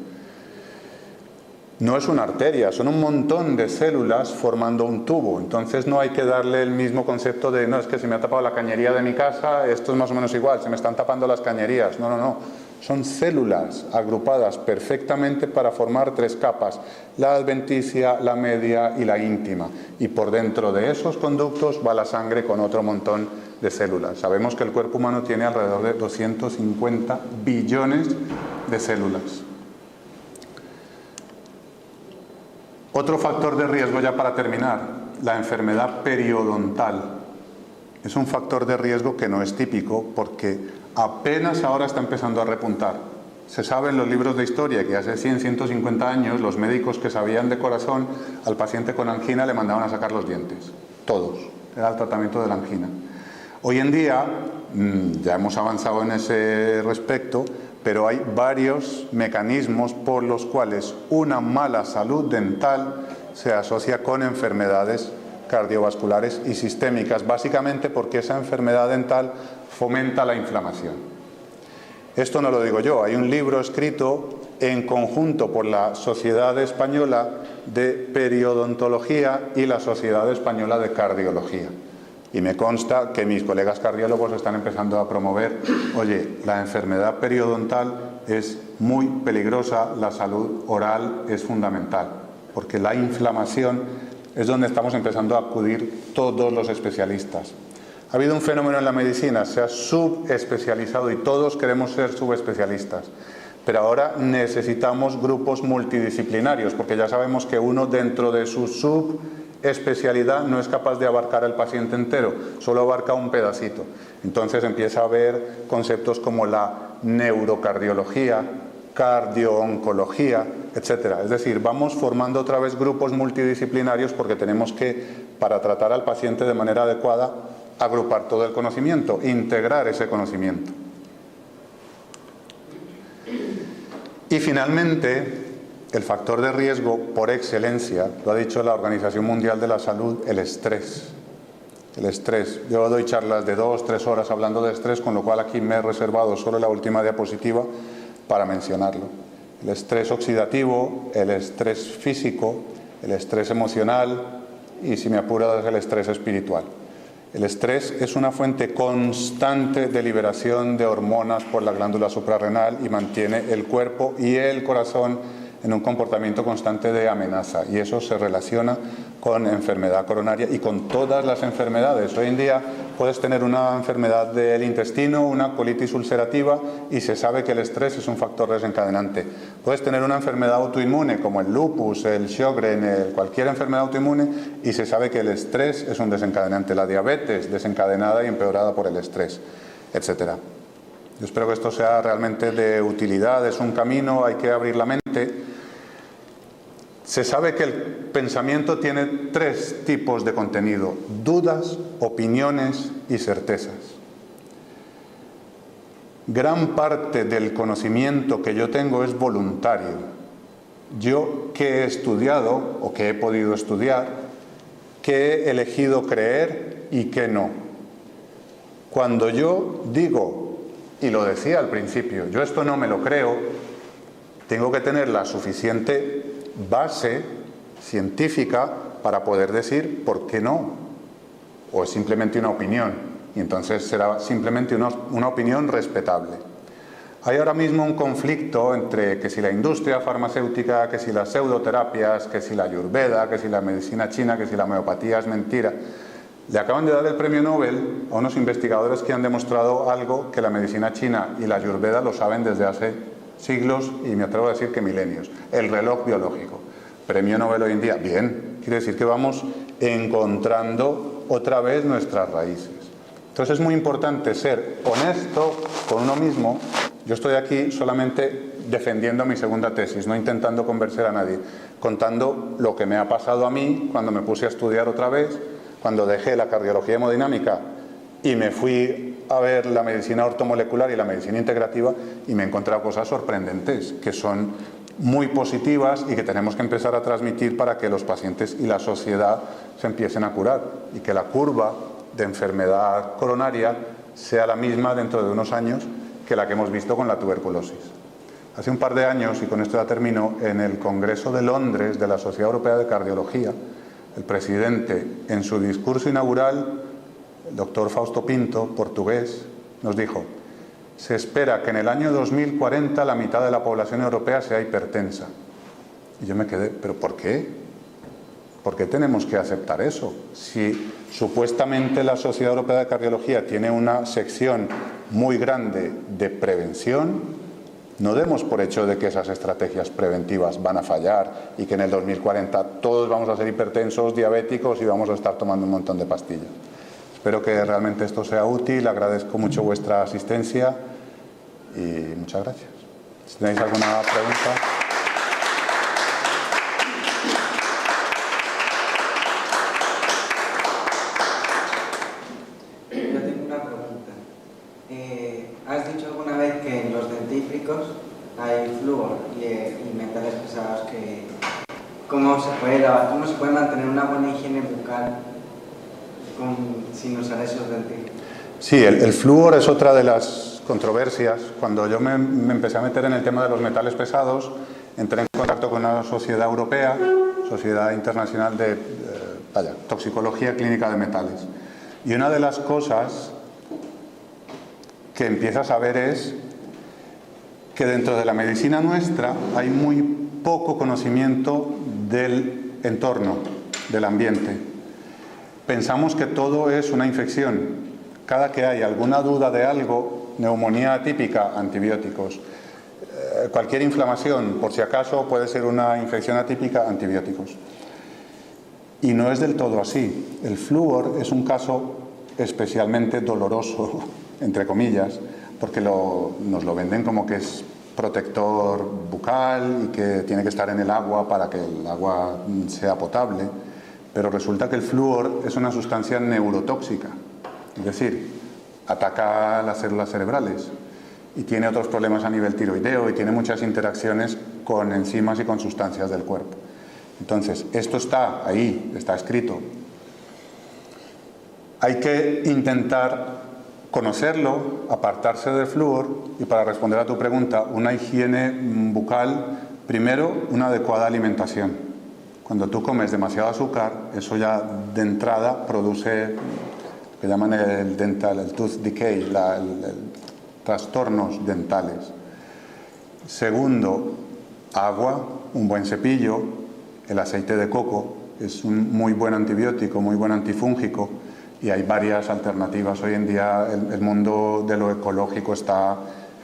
No es una arteria, son un montón de células formando un tubo. Entonces no hay que darle el mismo concepto de, no, es que se me ha tapado la cañería de mi casa, esto es más o menos igual, se me están tapando las cañerías. No, no, no. Son células agrupadas perfectamente para formar 3 capas, la adventicia, la media y la íntima. Y por dentro de esos conductos va la sangre con otro montón de células. Sabemos que el cuerpo humano tiene alrededor de 250 billones de células. Otro factor de riesgo, ya para terminar, la enfermedad periodontal. Es un factor de riesgo que no es típico porque apenas ahora está empezando a repuntar. Se sabe en los libros de historia que hace 100, 150 años los médicos que sabían de corazón al paciente con angina le mandaban a sacar los dientes. Todos. Era el tratamiento de la angina. Hoy en día ya hemos avanzado en ese respecto, pero hay varios mecanismos por los cuales una mala salud dental se asocia con enfermedades cardiovasculares y sistémicas, básicamente porque esa enfermedad dental fomenta la inflamación. Esto no lo digo yo, hay un libro escrito en conjunto por la Sociedad Española de Periodontología y la Sociedad Española de Cardiología. Y me consta que mis colegas cardiólogos están empezando a promover, oye, la enfermedad periodontal es muy peligrosa, la salud oral es fundamental, porque la inflamación es donde estamos empezando a acudir todos los especialistas. Ha habido un fenómeno en la medicina, se ha subespecializado y todos queremos ser subespecialistas. Pero ahora necesitamos grupos multidisciplinarios, porque ya sabemos que uno dentro de su subespecialidad no es capaz de abarcar al paciente entero, solo abarca un pedacito. Entonces empieza a haber conceptos como la neurocardiología, cardiooncología, etcétera. Es decir, vamos formando otra vez grupos multidisciplinarios porque tenemos que, para tratar al paciente de manera adecuada, agrupar todo el conocimiento, integrar ese conocimiento. Y finalmente, el factor de riesgo por excelencia, lo ha dicho la Organización Mundial de la Salud, el estrés. El estrés. Yo doy charlas de 2-3 horas hablando de estrés, con lo cual aquí me he reservado solo la última diapositiva para mencionarlo. El estrés oxidativo, el estrés físico, el estrés emocional y, si me apuras, el estrés espiritual. El estrés es una fuente constante de liberación de hormonas por la glándula suprarrenal y mantiene el cuerpo y el corazón en un comportamiento constante de amenaza, y eso se relaciona con enfermedad coronaria y con todas las enfermedades. Hoy en día puedes tener una enfermedad del intestino, una colitis ulcerativa, y se sabe que el estrés es un factor desencadenante. Puedes tener una enfermedad autoinmune como el lupus, el Sjögren, cualquier enfermedad autoinmune, y se sabe que el estrés es un desencadenante. La diabetes desencadenada y empeorada por el estrés, etcétera. Yo espero que esto sea realmente de utilidad, es un camino, hay que abrir la mente. Se sabe que el pensamiento tiene 3 tipos de contenido: dudas, opiniones y certezas. Gran parte del conocimiento que yo tengo es voluntario. Yo, ¿qué he estudiado o qué he podido estudiar? ¿Qué he elegido creer y qué no? Cuando yo digo, y lo decía al principio, yo esto no me lo creo, tengo que tener la suficiente base científica para poder decir por qué no, o es simplemente una opinión, y entonces será simplemente una opinión respetable. Hay ahora mismo un conflicto entre que si la industria farmacéutica, que si las pseudoterapias, que si la ayurveda, que si la medicina china, que si la homeopatía es mentira. Le acaban de dar el premio Nobel a unos investigadores que han demostrado algo que la medicina china y la Ayurveda lo saben desde hace siglos y me atrevo a decir que milenios: el reloj biológico. Premio Nobel hoy en día, bien, quiere decir que vamos encontrando otra vez nuestras raíces. Entonces es muy importante ser honesto con uno mismo. Yo estoy aquí solamente defendiendo mi segunda tesis, no intentando convencer a nadie, contando lo que me ha pasado a mí cuando me puse a estudiar otra vez, cuando dejé la cardiología hemodinámica y me fui a ver la medicina ortomolecular y la medicina integrativa, y me he encontrado cosas sorprendentes que son muy positivas y que tenemos que empezar a transmitir para que los pacientes y la sociedad se empiecen a curar, y que la curva de enfermedad coronaria sea la misma dentro de unos años que la que hemos visto con la tuberculosis. Hace un par de años, y con esto ya termino, en el Congreso de Londres de la Sociedad Europea de Cardiología, el presidente, en su discurso inaugural, el doctor Fausto Pinto, portugués, nos dijo: se espera que en el año 2040 la mitad de la población europea sea hipertensa. Y yo me quedé, ¿pero por qué? ¿Por qué tenemos que aceptar eso? Si supuestamente la Sociedad Europea de Cardiología tiene una sección muy grande de prevención, no demos por hecho de que esas estrategias preventivas van a fallar y que en el 2040 todos vamos a ser hipertensos, diabéticos y vamos a estar tomando un montón de pastillas. Espero que realmente esto sea útil. Agradezco mucho vuestra asistencia y muchas gracias. Si tenéis alguna pregunta. Yo tengo una pregunta. ¿Has dicho alguna vez que en los dentífricos hay flúor y metales pesados ¿cómo se puede mantener una buena higiene bucal sin usar esos dentífricos? Sí, el flúor es otra de las controversias. Cuando yo me empecé a meter en el tema de los metales pesados, entré en contacto con una sociedad europea, Sociedad Internacional de Toxicología Clínica de Metales. Y una de las cosas que empiezas a ver es que dentro de la medicina nuestra hay muy poco conocimiento del entorno, del ambiente. Pensamos que todo es una infección. Cada que hay alguna duda de algo, neumonía atípica, antibióticos. Cualquier inflamación, por si acaso puede ser una infección atípica, antibióticos. Y no es del todo así. El flúor es un caso especialmente doloroso, entre comillas, porque nos lo venden como que es protector bucal y que tiene que estar en el agua para que el agua sea potable. Pero resulta que el flúor es una sustancia neurotóxica, es decir, ataca las células cerebrales y tiene otros problemas a nivel tiroideo y tiene muchas interacciones con enzimas y con sustancias del cuerpo. Entonces, esto está ahí, está escrito. Hay que intentar conocerlo, apartarse del flúor y, para responder a tu pregunta, una higiene bucal, primero, una adecuada alimentación. Cuando tú comes demasiado azúcar, eso ya de entrada produce lo que llaman el tooth decay, trastornos dentales. Segundo, agua, un buen cepillo. El aceite de coco es un muy buen antibiótico, muy buen antifúngico, y hay varias alternativas. Hoy en día el mundo de lo ecológico está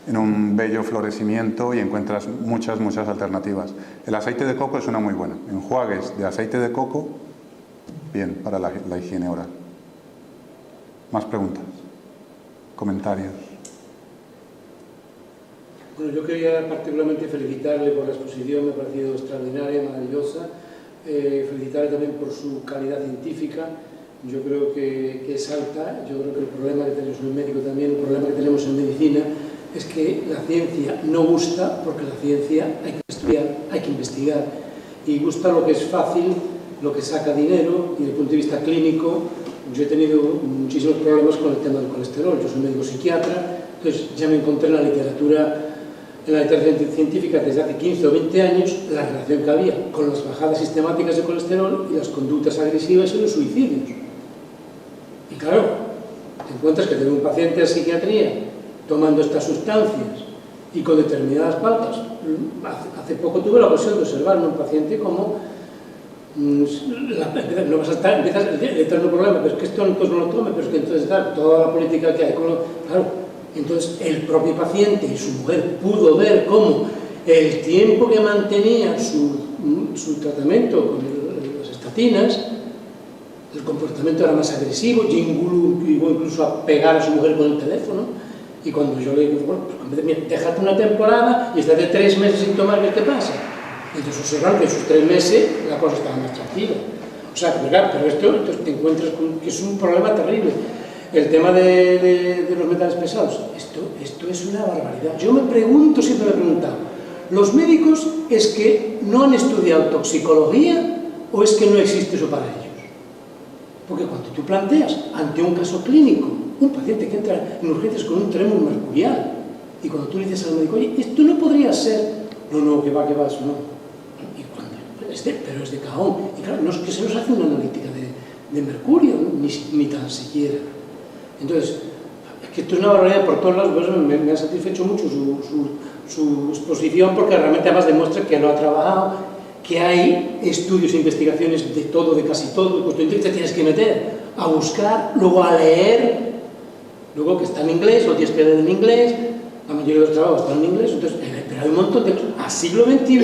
en un bello florecimiento y encuentras muchas alternativas. El aceite de coco es una muy buena. Enjuagues de aceite de coco, bien para la higiene oral. ¿Más preguntas? ¿Comentarios? Bueno, yo quería particularmente felicitarle por la exposición, me ha parecido extraordinaria, maravillosa. Felicitarle también por su calidad científica. Yo creo que es alta. Yo creo que el problema que tenemos en el médico también, el problema que tenemos en medicina, es que la ciencia no gusta, porque la ciencia hay que estudiar, hay que investigar, y gusta lo que es fácil, lo que saca dinero, y desde el punto de vista clínico, yo he tenido muchísimos problemas con el tema del colesterol. Yo soy médico psiquiatra, entonces ya me encontré en la literatura científica desde hace 15 o 20 años la relación que había con las bajadas sistemáticas de colesterol y las conductas agresivas y los suicidios. Y claro, te encuentras que tengo un paciente de psiquiatría tomando estas sustancias y con determinadas pautas. Hace poco tuve la ocasión de observar en un paciente como no vas a estar, empiezas el eterno problema, pero es que esto entonces no lo tome, pero es que entonces toda la política que hay, claro, entonces el propio paciente y su mujer pudo ver cómo el tiempo que mantenía su tratamiento con las estatinas, el comportamiento era más agresivo, llegó incluso a pegar a su mujer con el teléfono, y cuando yo le digo, bueno, pues mira, déjate una temporada y estate 3 meses sin tomar, ¿qué te pasa? Entonces observaron que en esos 3 meses la cosa estaba más tranquila. O sea, pero esto entonces te encuentras con que es un problema terrible. El tema de los metales pesados, esto es una barbaridad. Yo me pregunto, siempre me he preguntado, ¿los médicos es que no han estudiado toxicología o es que no existe eso para ellos? Porque cuando tú planteas ante un caso clínico, un paciente que entra en urgencias con un trémor mercurial, y cuando tú le dices al médico, oye, esto no podría ser, no, que va, eso no. Pero es de cajón. Y claro, no es que se nos hace una analítica de mercurio, ni tan siquiera. Entonces, es que esto es una barbaridad por todos lados, por eso me ha satisfecho mucho su exposición, porque realmente además demuestra que lo ha trabajado, que hay estudios e investigaciones de todo, de casi todo, pues tú te tienes que meter a buscar, luego a leer, luego que está en inglés, lo tienes que leer en inglés, la mayoría de los trabajos están en inglés, entonces, pero hay un montón de cosas. A siglo XXI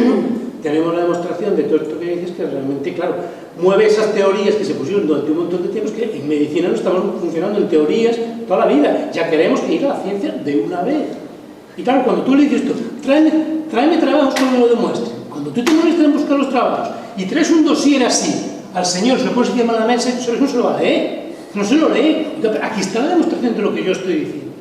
tenemos la demostración de todo esto que dices, que realmente, claro, mueve esas teorías que se pusieron durante un montón de tiempos, que en medicina no estamos funcionando en teorías toda la vida, ya queremos ir a la ciencia de una vez. Y claro, cuando tú le dices esto, tráeme trabajos que me lo demuestren, cuando tú te molestas en buscar los trabajos y traes un dossier así al señor, se lo pones encima de la mesa, eso no se lo va a leer, no se lo lee. Entonces, aquí está la demostración de lo que yo estoy diciendo,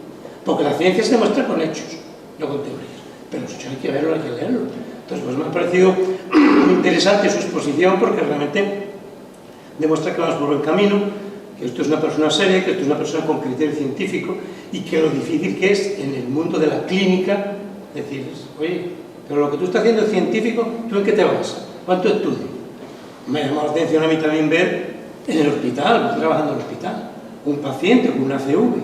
porque la ciencia se demuestra con hechos, no con teorías, pero los hechos hay que verlo, hay que leerlo. Entonces, pues me ha parecido muy interesante su exposición, porque realmente demuestra que vamos por buen camino, que esto es una persona seria, que esto es una persona con criterio científico, y que lo difícil que es en el mundo de la clínica decir, oye, pero lo que tú estás haciendo es científico, ¿tú en qué te basas? ¿Cuánto estudio? Me llama la atención a mí también ver en el hospital, estoy trabajando en el hospital, un paciente con una ACV,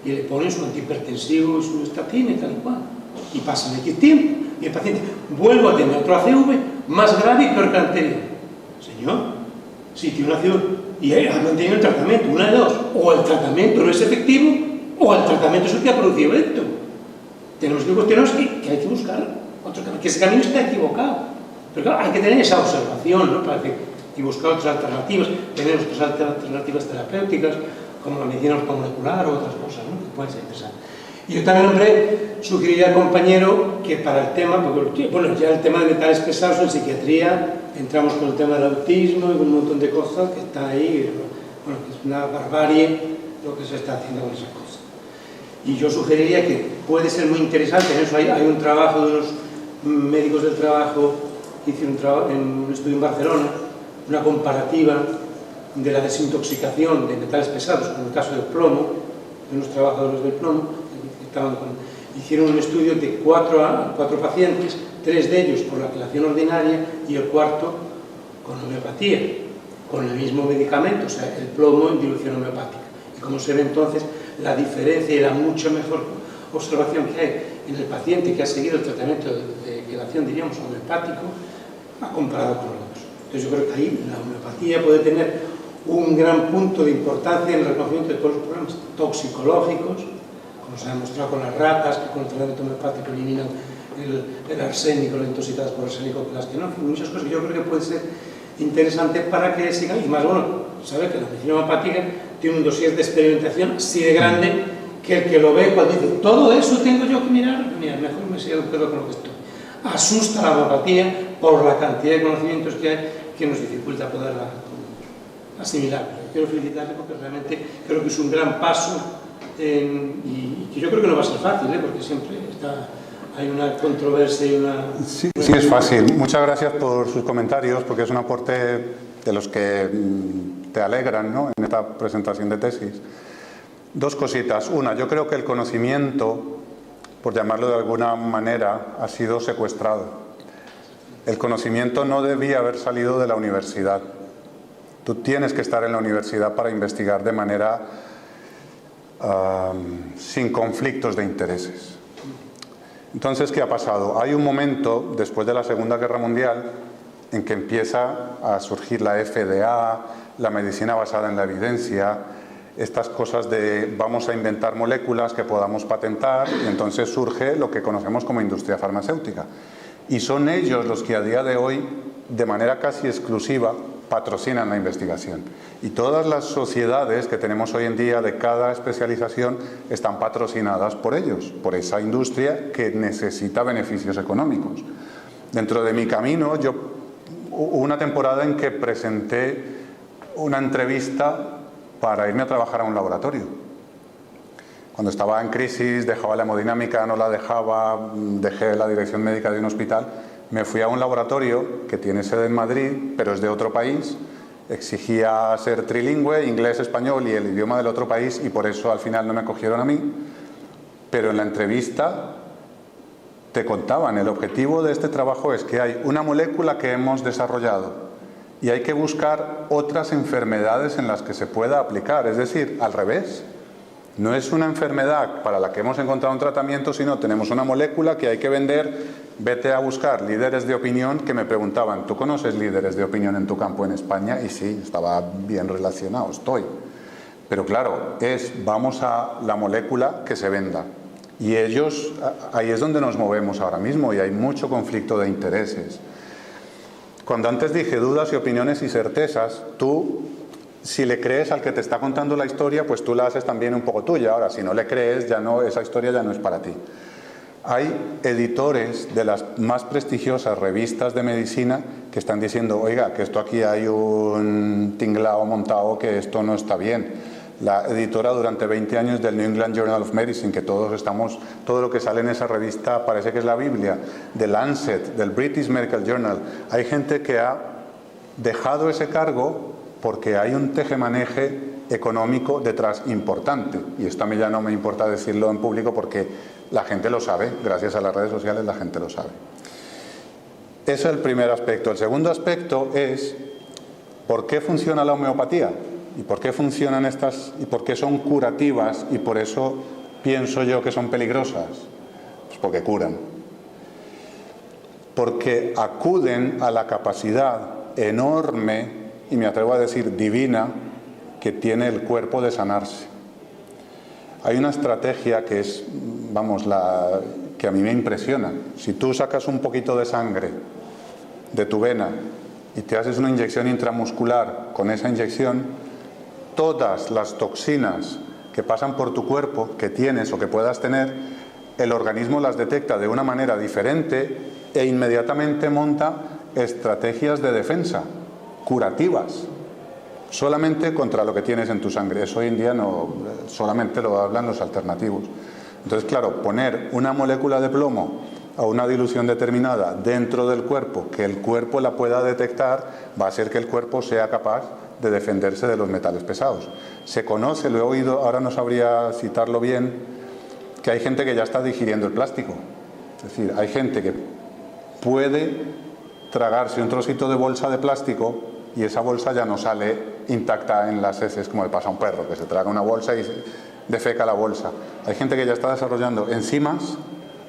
y le ponen su antihipertensivo y su estatina y tal y cual, y pasan X tiempo, y el paciente vuelve a tener otro ACV más grave y peor que el anterior. Señor, si tiene una ACV y ha mantenido el tratamiento, una de dos, o el tratamiento no es efectivo, o el tratamiento es el que ha producido esto. Tenemos que cuestionarnos que hay que buscar otro camino, que ese camino está equivocado. Pero claro, hay que tener esa observación, ¿no? Y buscar otras alternativas, tener otras alternativas terapéuticas, como la medicina ortomolecular o otras cosas, ¿no? Que pueden ser interesantes. Y yo también, hombre, sugeriría al compañero que para el tema, porque, bueno, ya el tema de metales pesados en psiquiatría, entramos con el tema del autismo y un montón de cosas que está ahí, bueno, que es una barbarie lo que se está haciendo con esas cosas. Y yo sugeriría que puede ser muy interesante, en eso hay un trabajo de unos médicos del trabajo que hicieron un estudio en Barcelona, una comparativa de la desintoxicación de metales pesados, con el caso del plomo, de unos trabajadores del plomo, hicieron un estudio de 4 pacientes, 3 de ellos por la quelación ordinaria y el cuarto con homeopatía, con el mismo medicamento, o sea, el plomo en dilución homeopática. Y como se ve entonces la diferencia y la mucho mejor observación que hay en el paciente que ha seguido el tratamiento de quelación, diríamos, homeopático, comparado con los otros. Entonces yo creo que ahí la homeopatía puede tener un gran punto de importancia en el reconocimiento de todos los problemas toxicológicos, como se ha demostrado con las ratas, que con el tratamiento homeopático eliminan el arsénico, las intoxicadas por arsénico, las que no, muchas cosas que yo creo que puede ser interesante para que sigan, y más bueno, sabe que la medicina homeopática tiene un dossier de experimentación así de grande que el que lo ve cuando dice, todo eso tengo yo que mirar, mira, mejor me sigo un pedo con lo que estoy. Asusta la homeopatía por la cantidad de conocimientos que hay que nos dificulta poderla asimilar. Pero quiero felicitarle porque realmente creo que es un gran paso y que yo creo que no va a ser fácil, porque siempre hay una controversia y una... Sí, es fácil. Muchas gracias por sus comentarios, porque es un aporte de los que te alegran, ¿no?, en esta presentación de tesis. 2 cositas. Una, yo creo que el conocimiento, por llamarlo de alguna manera, ha sido secuestrado. El conocimiento no debía haber salido de la universidad. Tú tienes que estar en la universidad para investigar de manera sin conflictos de intereses. Entonces, ¿qué ha pasado? Hay un momento, después de la Segunda Guerra Mundial, en que empieza a surgir la FDA, la medicina basada en la evidencia, estas cosas de vamos a inventar moléculas que podamos patentar, y entonces surge lo que conocemos como industria farmacéutica. Y son ellos los que a día de hoy, de manera casi exclusiva, patrocinan la investigación. Y todas las sociedades que tenemos hoy en día de cada especialización están patrocinadas por ellos, por esa industria que necesita beneficios económicos. Dentro de mi camino, hubo una temporada en que presenté una entrevista para irme a trabajar a un laboratorio. Cuando estaba en crisis, dejaba la hemodinámica, no la dejaba, dejé la dirección médica de un hospital, me fui a un laboratorio que tiene sede en Madrid, pero es de otro país, exigía ser trilingüe, inglés, español y el idioma del otro país, y por eso al final no me cogieron a mí. Pero en la entrevista te contaban, el objetivo de este trabajo es que hay una molécula que hemos desarrollado y hay que buscar otras enfermedades en las que se pueda aplicar, es decir, al revés. No es una enfermedad para la que hemos encontrado un tratamiento, sino tenemos una molécula que hay que vender, vete a buscar líderes de opinión que me preguntaban, ¿tú conoces líderes de opinión en tu campo en España? Y sí, estaba bien relacionado, estoy. Pero claro, vamos a la molécula que se venda. Y ellos, ahí es donde nos movemos ahora mismo y hay mucho conflicto de intereses. Cuando antes dije dudas y opiniones y certezas, tú, si le crees al que te está contando la historia, pues tú la haces también un poco tuya. Ahora, si no le crees, esa historia ya no es para ti. Hay editores de las más prestigiosas revistas de medicina que están diciendo, oiga, que esto aquí hay un tinglao montado, que esto no está bien. La editora durante 20 años del New England Journal of Medicine, que todo lo que sale en esa revista parece que es la Biblia, del Lancet, del British Medical Journal. Hay gente que ha dejado ese cargo porque hay un tejemaneje económico detrás importante. Y esto a mí ya no me importa decirlo en público porque la gente lo sabe, gracias a las redes sociales la gente lo sabe. Ese es el primer aspecto. El segundo aspecto es ¿por qué funciona la homeopatía? ¿Y por qué funcionan estas? ¿Y por qué son curativas? Y por eso pienso yo que son peligrosas. Pues porque curan. Porque acuden a la capacidad enorme, y me atrevo a decir divina, que tiene el cuerpo de sanarse. Hay una estrategia que es, que a mí me impresiona. Si tú sacas un poquito de sangre de tu vena y te haces una inyección intramuscular, con esa inyección todas las toxinas que pasan por tu cuerpo, que tienes o que puedas tener, el organismo las detecta de una manera diferente e inmediatamente monta estrategias de defensa, curativas, solamente contra lo que tienes en tu sangre. Eso hoy en día no, solamente lo hablan los alternativos. Entonces, claro, poner una molécula de plomo a una dilución determinada dentro del cuerpo, que el cuerpo la pueda detectar, va a hacer que el cuerpo sea capaz de defenderse de los metales pesados. Se conoce, lo he oído, ahora no sabría citarlo bien, que hay gente que ya está digiriendo el plástico. Es decir, hay gente que puede tragarse un trocito de bolsa de plástico y esa bolsa ya no sale intacta en las heces, como le pasa a un perro, que se traga una bolsa y defeca la bolsa. Hay gente que ya está desarrollando enzimas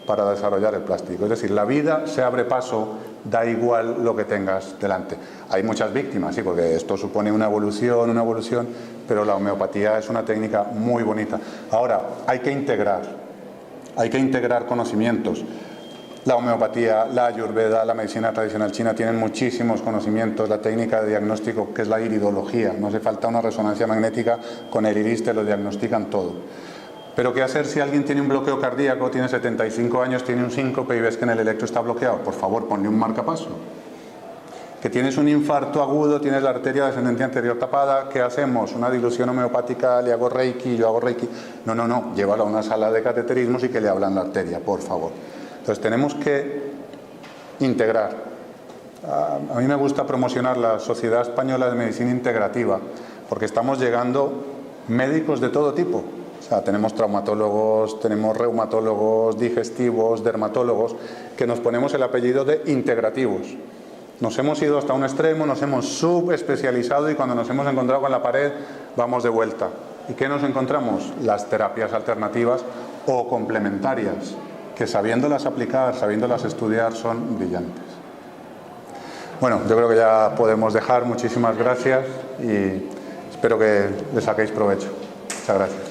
para desarrollar el plástico. Es decir, la vida se abre paso, da igual lo que tengas delante. Hay muchas víctimas, sí, porque esto supone una evolución, pero la homeopatía es una técnica muy bonita. Ahora, hay que integrar conocimientos. La homeopatía, la ayurveda, la medicina tradicional china tienen muchísimos conocimientos. La técnica de diagnóstico, que es la iridología, no hace falta una resonancia magnética, con el iris te lo diagnostican todo. Pero ¿qué hacer si alguien tiene un bloqueo cardíaco, tiene 75 años, tiene un síncope y ves que en el electro está bloqueado? Por favor, ponle un marcapaso. Que tienes un infarto agudo, tienes la arteria descendente anterior tapada, ¿qué hacemos? Una dilución homeopática, le hago reiki, yo hago reiki. No, llévalo a una sala de cateterismos y que le hablan la arteria, por favor. Entonces tenemos que integrar. A mí me gusta promocionar la Sociedad Española de Medicina Integrativa, porque estamos llegando médicos de todo tipo. O sea, tenemos traumatólogos, tenemos reumatólogos, digestivos, dermatólogos, que nos ponemos el apellido de integrativos. Nos hemos ido hasta un extremo, nos hemos subespecializado y cuando nos hemos encontrado con la pared, vamos de vuelta. ¿Y qué nos encontramos? Las terapias alternativas o complementarias, que sabiéndolas aplicar, sabiéndolas estudiar, son brillantes. Bueno, yo creo que ya podemos dejar. Muchísimas gracias y espero que le saquéis provecho. Muchas gracias.